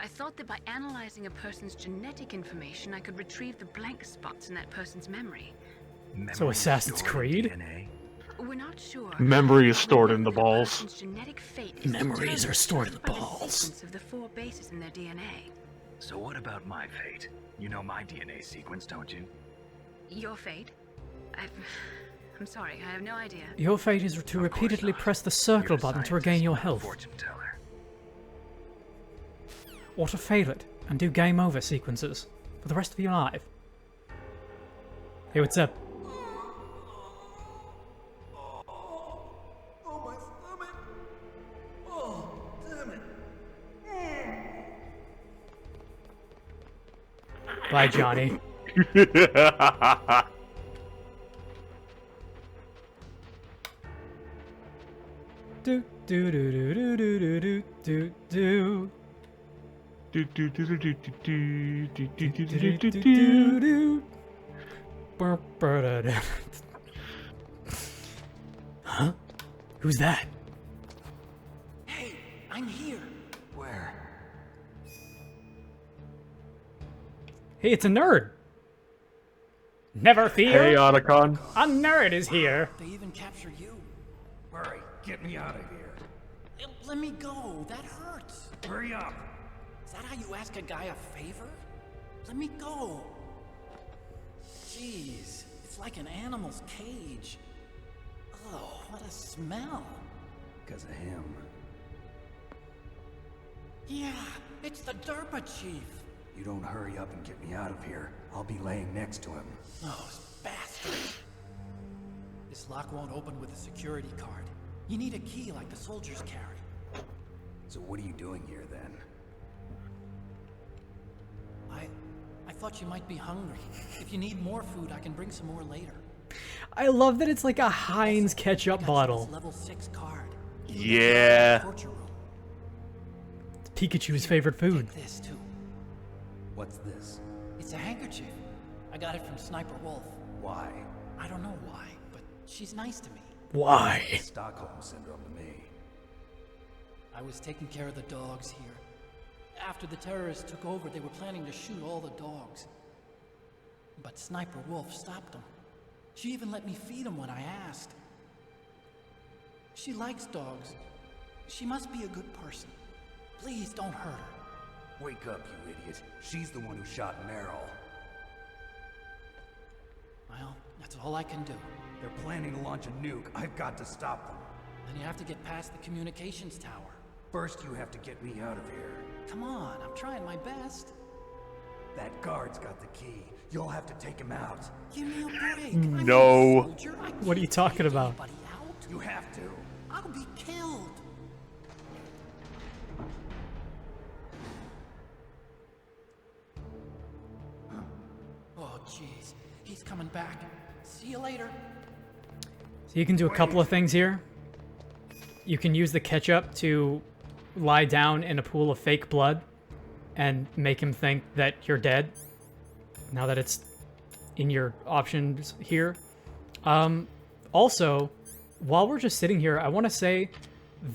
I thought that by analyzing a person's genetic information, I could retrieve the blank spots in that person's memory. Memory is Assassin's stored in Creed? DNA? We're not sure. Memory is but we stored know in the that a balls. person's genetic fate is Memories determined are stored in the by balls. sequence of the 4 bases in their DNA. So what about my fate? You know my DNA sequence, don't you? Your fate? I'm sorry, I have no idea. Your fate is to repeatedly press the circle button to regain your health. Fortune teller. Or to fail it and do game over sequences for the rest of your life. Hey, what's up? Oh, my stomach. Oh, damn it. Bye, Johnny. Do do do do do do do do do. Huh? Who's that? Hey, I'm here. Where? Hey, it's a nerd. Never fear. Hey, Otacon. A nerd is here. They even capture you. Hurry, get me out of here. Let me go. That hurts. Hurry up. Is that how you ask a guy a favor? Let me go. Jeez, it's like an animal's cage. Oh, what a smell. Because of him. Yeah, it's the DARPA chief. You don't hurry up and get me out of here, I'll be laying next to him. Those bastards. This lock won't open with a security card. You need a key like the soldiers carry. So what are you doing here then? I thought you might be hungry. If you need more food, I can bring some more later. I love that it's like a Heinz ketchup I got you bottle. this level 6 card. Yeah. Torture room. It's Pikachu's favorite food. Take this too. What's this? It's a handkerchief. I got it from Sniper Wolf. Why? I don't know why, but she's nice to me. Why? Stockholm Syndrome to me. I was taking care of the dogs here. After the terrorists took over, they were planning to shoot all the dogs. But Sniper Wolf stopped them. She even let me feed them when I asked. She likes dogs. She must be a good person. Please don't hurt her. Wake up, you idiot. She's the one who shot Meryl. Well, that's all I can do. They're planning to launch a nuke. I've got to stop them. Then you have to get past the communications tower. First, you have to get me out of here. Come on, I'm trying my best. That guard's got the key. You'll have to take him out. Give me a break. No. I'm a soldier. I What are you can't talking take about? anybody out. You have to. I'll be killed. Oh, jeez. He's coming back. See you later. So you can do a couple of things here. You can use the ketchup to lie down in a pool of fake blood and make him think that you're dead. Now that it's in your options here. Also, while we're just sitting here, I want to say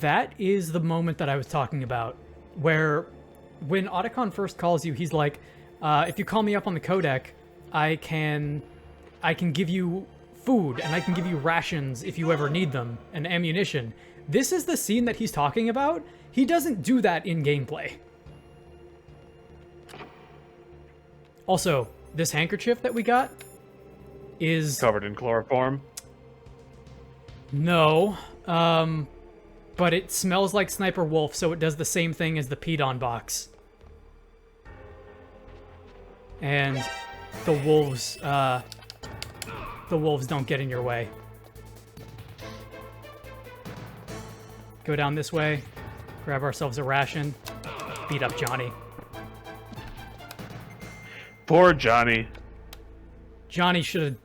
that is the moment that I was talking about, where when Otacon first calls you, he's like, if you call me up on the codec, I can give you food and I can give you rations if you ever need them and ammunition. This is the scene that he's talking about. He doesn't do that in gameplay. Also, this handkerchief that we got is... Covered in chloroform. No, but it smells like Sniper Wolf, so it does the same thing as the Pedon box. And the wolves don't get in your way. Go down this way, grab ourselves a ration, beat up Johnny. Poor Johnny. Johnny should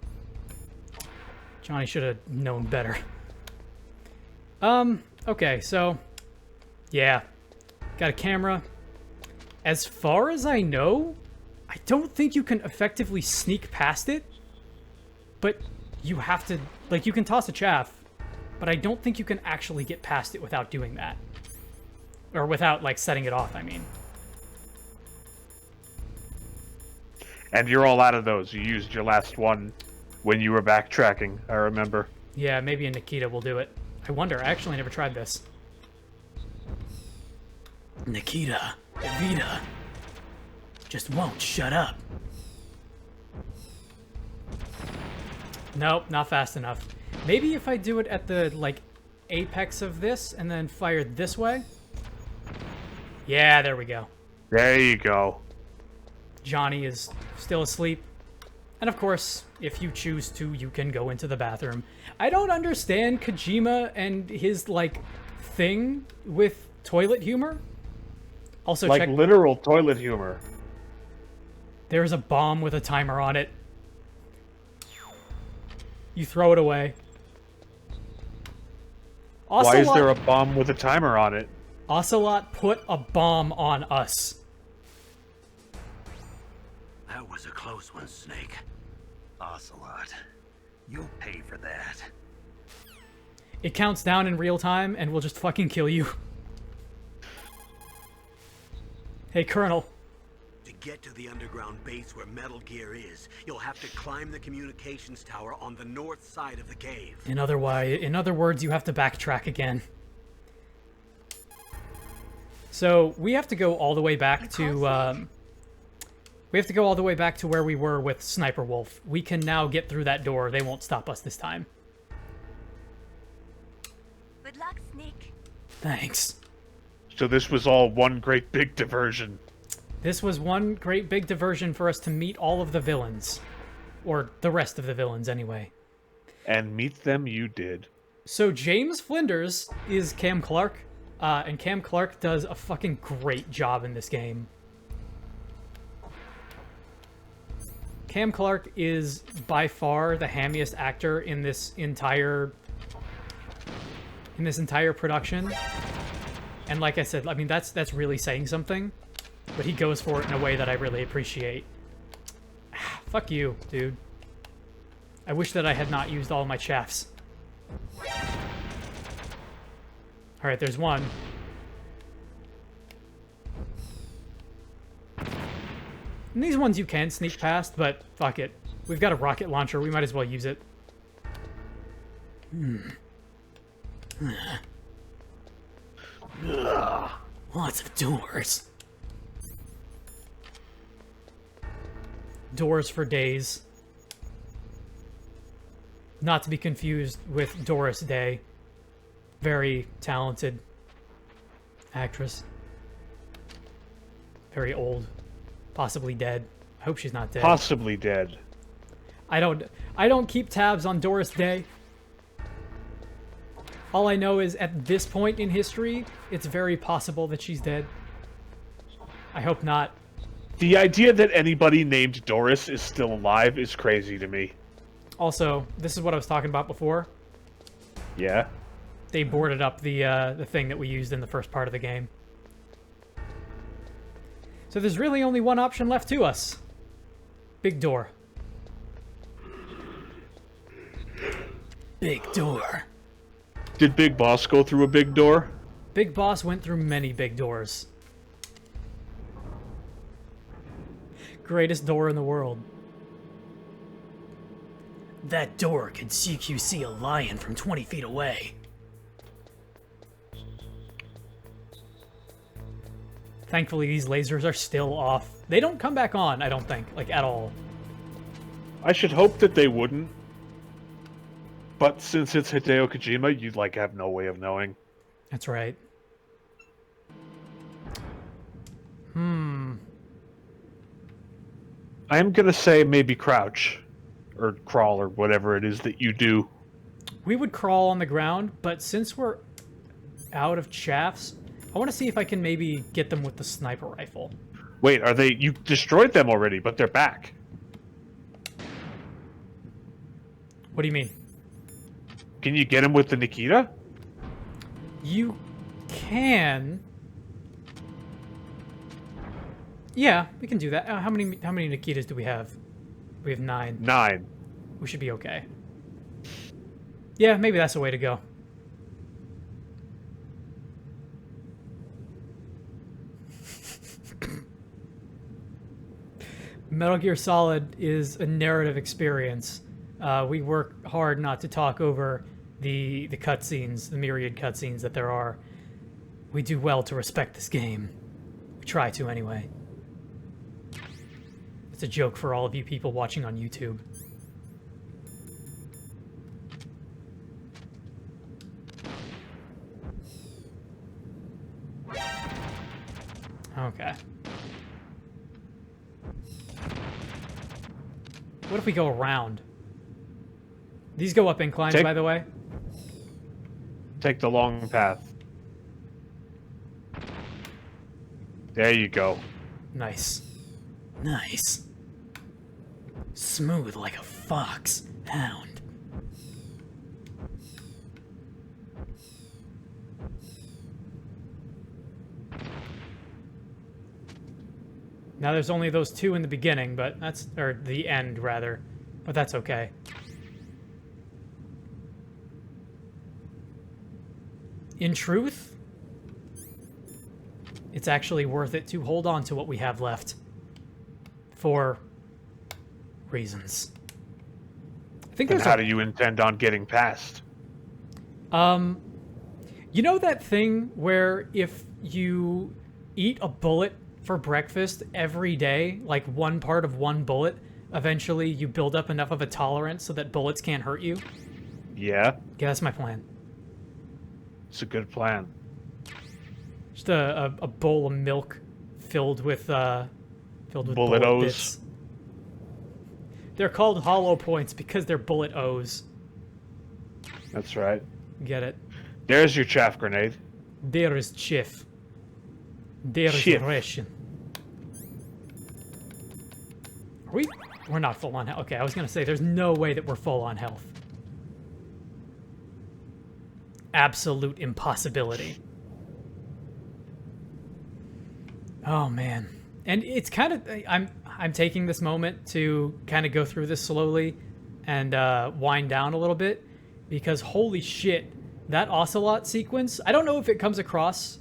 have known better. Okay, so yeah. Got a camera. As far as I know, I don't think you can effectively sneak past it. But you have to, like, you can toss a chaff, but I don't think you can actually get past it without doing that. Or without, like, setting it off, I mean. And you're all out of those. You used your last one when you were backtracking, I remember. Yeah, maybe in Nikita will do it. I wonder, I actually never tried this. Nikita, Vita, just won't shut up. Nope, not fast enough. Maybe if I do it at the, like, apex of this and then fire this way? Yeah, there we go. There you go. Johnny is still asleep. And of course, if you choose to, you can go into the bathroom. I don't understand Kojima and his, like, thing with toilet humor. Also, like check... literal toilet humor. There's a bomb with a timer on it. You throw it away. Why is there a bomb with a timer on it? Ocelot put a bomb on us. That was a close one, Snake. Ocelot, you'll pay for that. It counts down in real time and will just fucking kill you. Hey, Colonel. To get to the underground base where Metal Gear is, you'll have to climb the communications tower on the north side of the cave. In other words, you have to backtrack again. So we have to go all the way back to we have to go all the way back to where we were with Sniper Wolf. We can now get through that door. They won't stop us this time. Good luck, Snake. Thanks. So this was all one great big diversion. This was one great big diversion for us to meet all of the villains. Or the rest of the villains, anyway. And meet them you did. So James Flinders is Cam Clark. And Cam Clark does a fucking great job in this game. Cam Clark is by far the hammiest actor in this entire production. And like I said, I mean, that's really saying something. But he goes for it in a way that I really appreciate. Fuck you, dude. I wish that I had not used all my chaffs. Alright, there's one. And these ones you can sneak past, but fuck it. We've got a rocket launcher, we might as well use it. Lots of doors. Doors for days. Not to be confused with Doris Day. Very talented actress. Very old. Possibly dead. I hope she's not dead. Possibly dead. I don't keep tabs on Doris Day. All I know is at this point in history, it's very possible that she's dead. I hope not. The idea that anybody named Doris is still alive is crazy to me. Also, this is what I was talking about before. Yeah? They boarded up the thing that we used in the first part of the game. So there's really only one option left to us. Big door. Big door. Did Big Boss go through a big door? Big Boss went through many big doors. Greatest door in the world. That door could CQC a lion from 20 feet away. Thankfully, these lasers are still off. They don't come back on, I don't think, like, at all. I should hope that they wouldn't. But since it's Hideo Kojima, you'd, like, have no way of knowing. That's right. I am gonna say maybe crouch. Or crawl, or whatever it is that you do. We would crawl on the ground, but since we're out of chaffs, I want to see if I can maybe get them with the sniper rifle. Wait, are they... You destroyed them already, but they're back. What do you mean? Can you get them with the Nikita? You can. Yeah, we can do that. How many Nikitas do we have? We have 9. 9. We should be okay. Yeah, maybe that's the way to go. Metal Gear Solid is a narrative experience. We work hard not to talk over the cutscenes, the myriad cutscenes that there are. We do well to respect this game. We try to, anyway. It's a joke for all of you people watching on YouTube. Okay. What if we go around? These go up inclines, by the way. Take the long path. There you go. Nice. Nice. Smooth like a fox hound. Now there's only those two in the beginning, but that's, or the end rather, but that's okay. In truth, it's actually worth it to hold on to what we have left for reasons. I think and how do you intend on getting past? You know that thing where if you eat a bullet for breakfast every day, like one part of one bullet, eventually you build up enough of a tolerance so that bullets can't hurt you? Yeah. Yeah, that's my plan. It's a good plan. Just a bowl of milk filled with bullet O's. bits. They're called hollow points because they're bullet O's. That's right. Get it? There's your chaff grenade. There is chiff. There is Chiff. ration. Are we? We're not full on health. Okay, I was gonna say there's no way that we're full on health. Absolute impossibility. Oh man, and it's kind of I'm taking this moment to kind of go through this slowly and wind down a little bit because holy shit, that ocelot sequence. I don't know if it comes across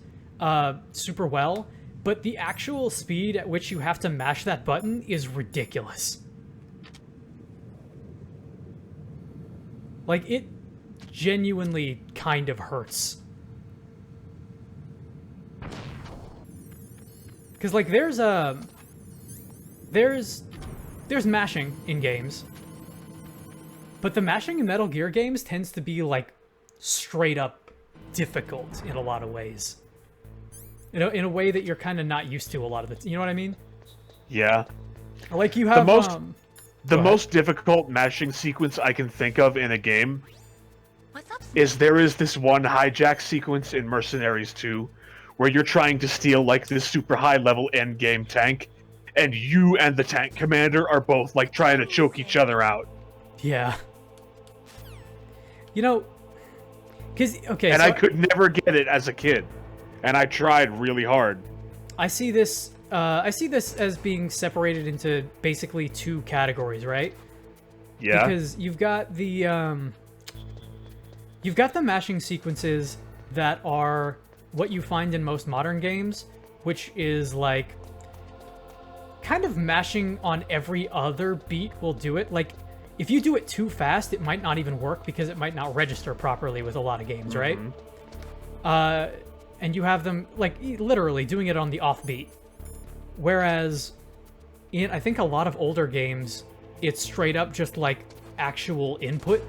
super well, but the actual speed at which you have to mash that button is ridiculous. Like, it genuinely kind of hurts. Because, like, there's mashing in games, but the mashing in Metal Gear games tends to be, like, straight up difficult in a lot of ways. You know, in a way that you're kind of not used to a lot of it. You know what I mean? Yeah. Like, you have... The most difficult mashing sequence I can think of in a game is there is this one hijack sequence in Mercenaries 2 where you're trying to steal, like, this super high-level endgame tank, and you and the tank commander are both, like, trying to choke each other out. Yeah. You know... Cause, okay, and so I could never get it as a kid. And I tried really hard. I see this as being separated into basically two categories, right? Yeah. Because you've got the mashing sequences that are what you find in most modern games, which is like kind of mashing on every other beat will do it. Like, if you do it too fast, it might not even work because it might not register properly with a lot of games, right? And you have them, like, literally doing it on the offbeat. Whereas, in, I think, a lot of older games, it's straight up just, like, actual input.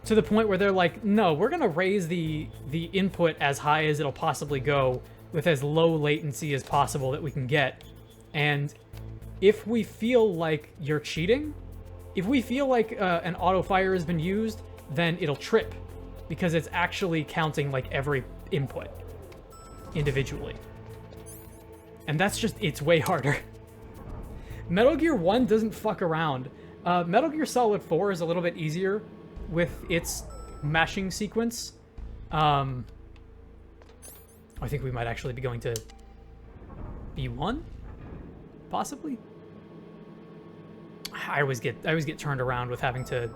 To the point where they're like, no, we're going to raise the input as high as it'll possibly go with as low latency as possible that we can get. And if we feel like you're cheating, if we feel like an auto-fire has been used, then it'll trip. Because it's actually counting, like, every input individually. And that's just, it's way harder. Metal Gear 1 doesn't fuck around. Metal Gear Solid 4 is a little bit easier with its mashing sequence. I think we might actually be going to B1? Possibly? I always get turned around with having to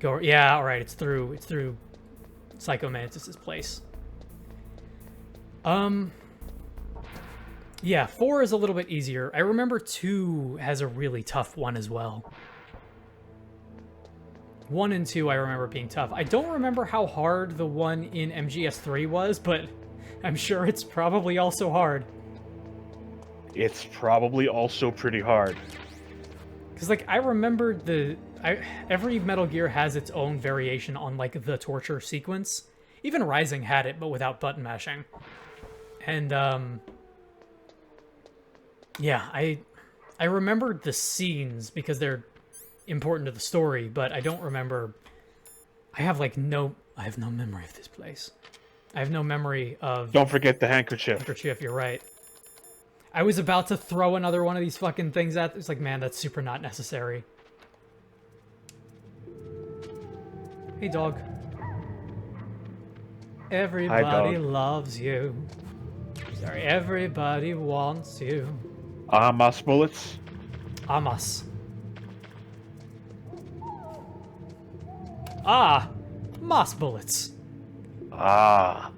go, yeah, alright, it's through Psycho Mantis's place. Yeah, 4 is a little bit easier. I remember 2 has a really tough one as well. 1 and 2 I remember being tough. I don't remember how hard the one in MGS3 was, but I'm sure it's probably also hard. It's probably also pretty hard. Because, like, I remember every Metal Gear has its own variation on, like, the torture sequence. Even Rising had it, but without button mashing. And yeah, I remember the scenes because they're important to the story, but I don't remember. I have no memory of this place. I have no memory of. Don't forget the handkerchief. Handkerchief, you're right. I was about to throw another one of these fucking things at. It's like, man, that's super not necessary. Hey, dog. Everybody Hi, dog. loves you. Sorry, everybody wants you. Moss bullets. Amas. Ah, moss bullets. Ah.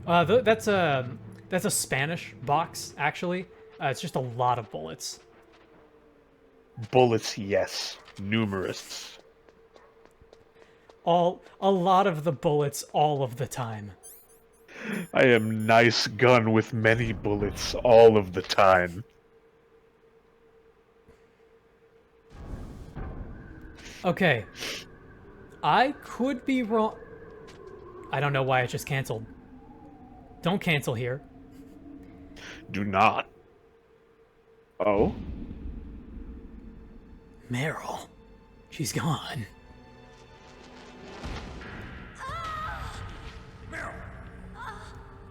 That's a Spanish box, actually. It's just a lot of bullets. Bullets, yes. Numerous. A lot of the bullets all of the time. I am nice gun with many bullets all of the time. Okay. I could be wrong. I don't know why it just canceled. Don't cancel here. Do not. Oh? Meryl. She's gone.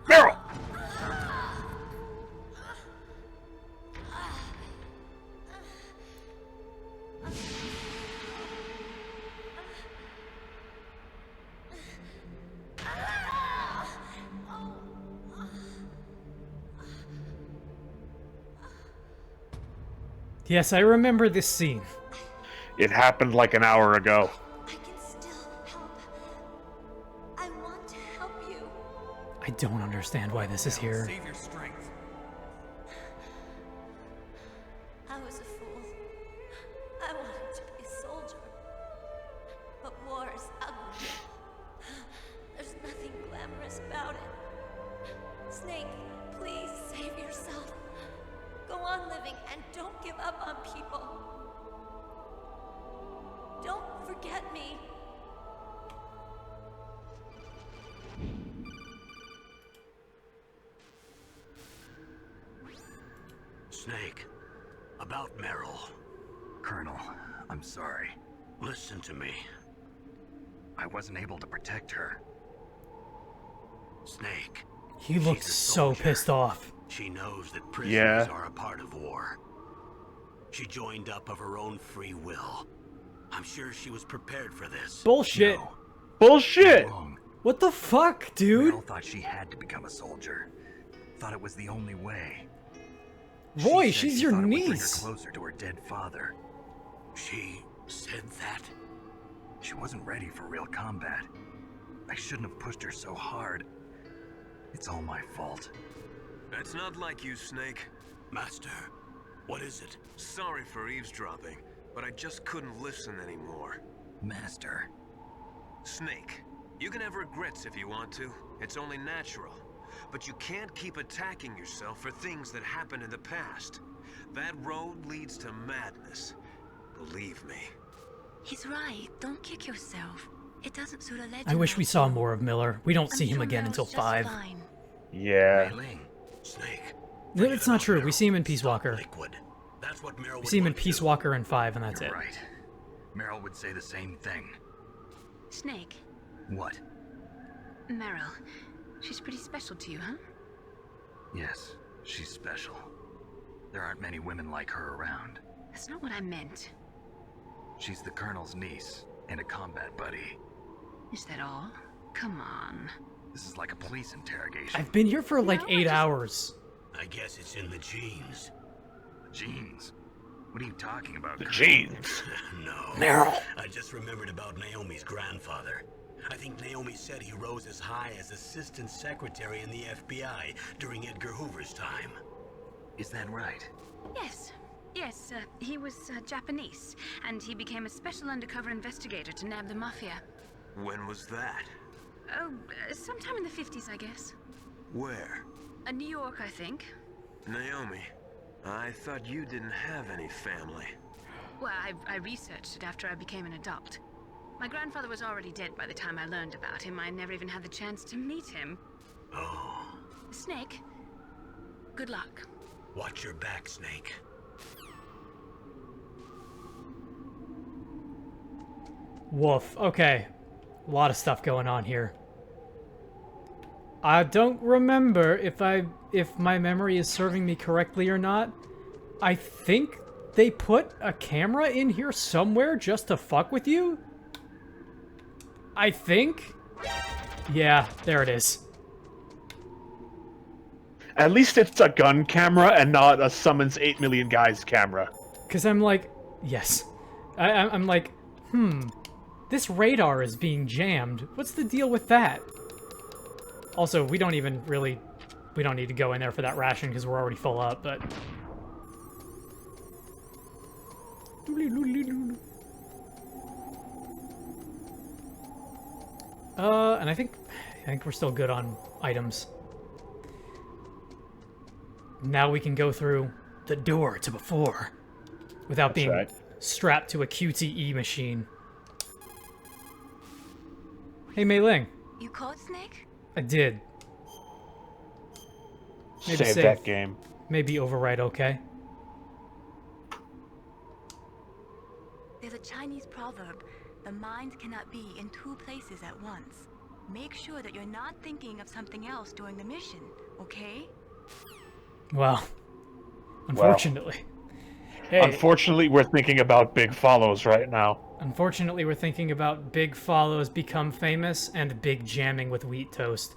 Meryl! Yes, I remember this scene. It happened like an hour ago. I can still help. I want to help you. I don't understand why this is here. Save your strength. I was a fool. I wanted to be a soldier. But war is ugly. There's nothing glamorous about it. Snake, please save yourself. Go on living and don't give up on people. Don't forget me. Snake, about Meryl. Colonel, I'm sorry. Listen to me. I wasn't able to protect her. Snake. He looked she's a so soldier. pissed off. She knows that prisoners Yeah. are a part of war. She joined up of her own free will. I'm sure she was prepared for this. Bullshit. No, Bullshit! you're wrong. What the fuck, dude? Meryl thought she had to become a soldier. Thought it was the only way. Roy, She said she's she your thought it would bring her niece. closer to her dead father. She said that? She wasn't ready for real combat. I shouldn't have pushed her so hard. It's all my fault. That's not like you, Snake. Master, what is it? Sorry for eavesdropping, but I just couldn't listen anymore. Master. Snake, you can have regrets if you want to. It's only natural. But you can't keep attacking yourself for things that happened in the past. That road leads to madness. Believe me. He's right. Don't kick yourself. It doesn't suit a legend. I wish we like saw you. more of Miller. We don't I'm see him sure again Meryl's until just 5. fine. Yeah. Mei Ling. Snake. It's not true. We see him in Peace Stop Walker. Liquid. That's what Meryl We would see him in want to Peace do. Walker in 5, and that's You're it. right. Meryl would say the same thing. Snake, What? Meryl. She's pretty special to you, huh? Yes, she's special. There aren't many women like her around. That's not what I meant. She's the Colonel's niece and a combat buddy. Is that all? Come on. This is like a police interrogation. I've been here for like No, 8 hours. I guess it's in the genes. Jeans. What are you talking about? The Colonel? jeans. No. Meryl. I just remembered about Naomi's grandfather. I think Naomi said he rose as high as assistant secretary in the FBI during Edgar Hoover's time. Is that right? Yes. Yes, he was Japanese, and he became a special undercover investigator to nab the mafia. When was that? Oh, sometime in the 50s, I guess. Where? New York, I think. Naomi, I thought you didn't have any family. Well, I researched it after I became an adult. My grandfather was already dead by the time I learned about him. I never even had the chance to meet him. Oh. Snake, good luck. Watch your back, Snake. Woof. Okay. A lot of stuff going on here. I don't remember if my memory is serving me correctly or not. I think they put a camera in here somewhere just to fuck with you? I think? Yeah, there it is. At least it's a gun camera and not a summons 8 million guys camera. Because I'm like, yes. I'm like, this radar is being jammed. What's the deal with that? Also, we don't need to go in there for that ration because we're already full up, but... And I think we're still good on items. Now we can go through the door to before without being strapped to a QTE machine. Hey, Mei Ling. You caught Snake? I did. Maybe Save that game. Maybe override okay. There's a Chinese proverb, the mind cannot be in two places at once. Make sure that you're not thinking of something else during the mission, okay? Well, unfortunately. Hey, unfortunately, we're thinking about big follows right now. Unfortunately, we're thinking about big follows become famous and big jamming with wheat toast.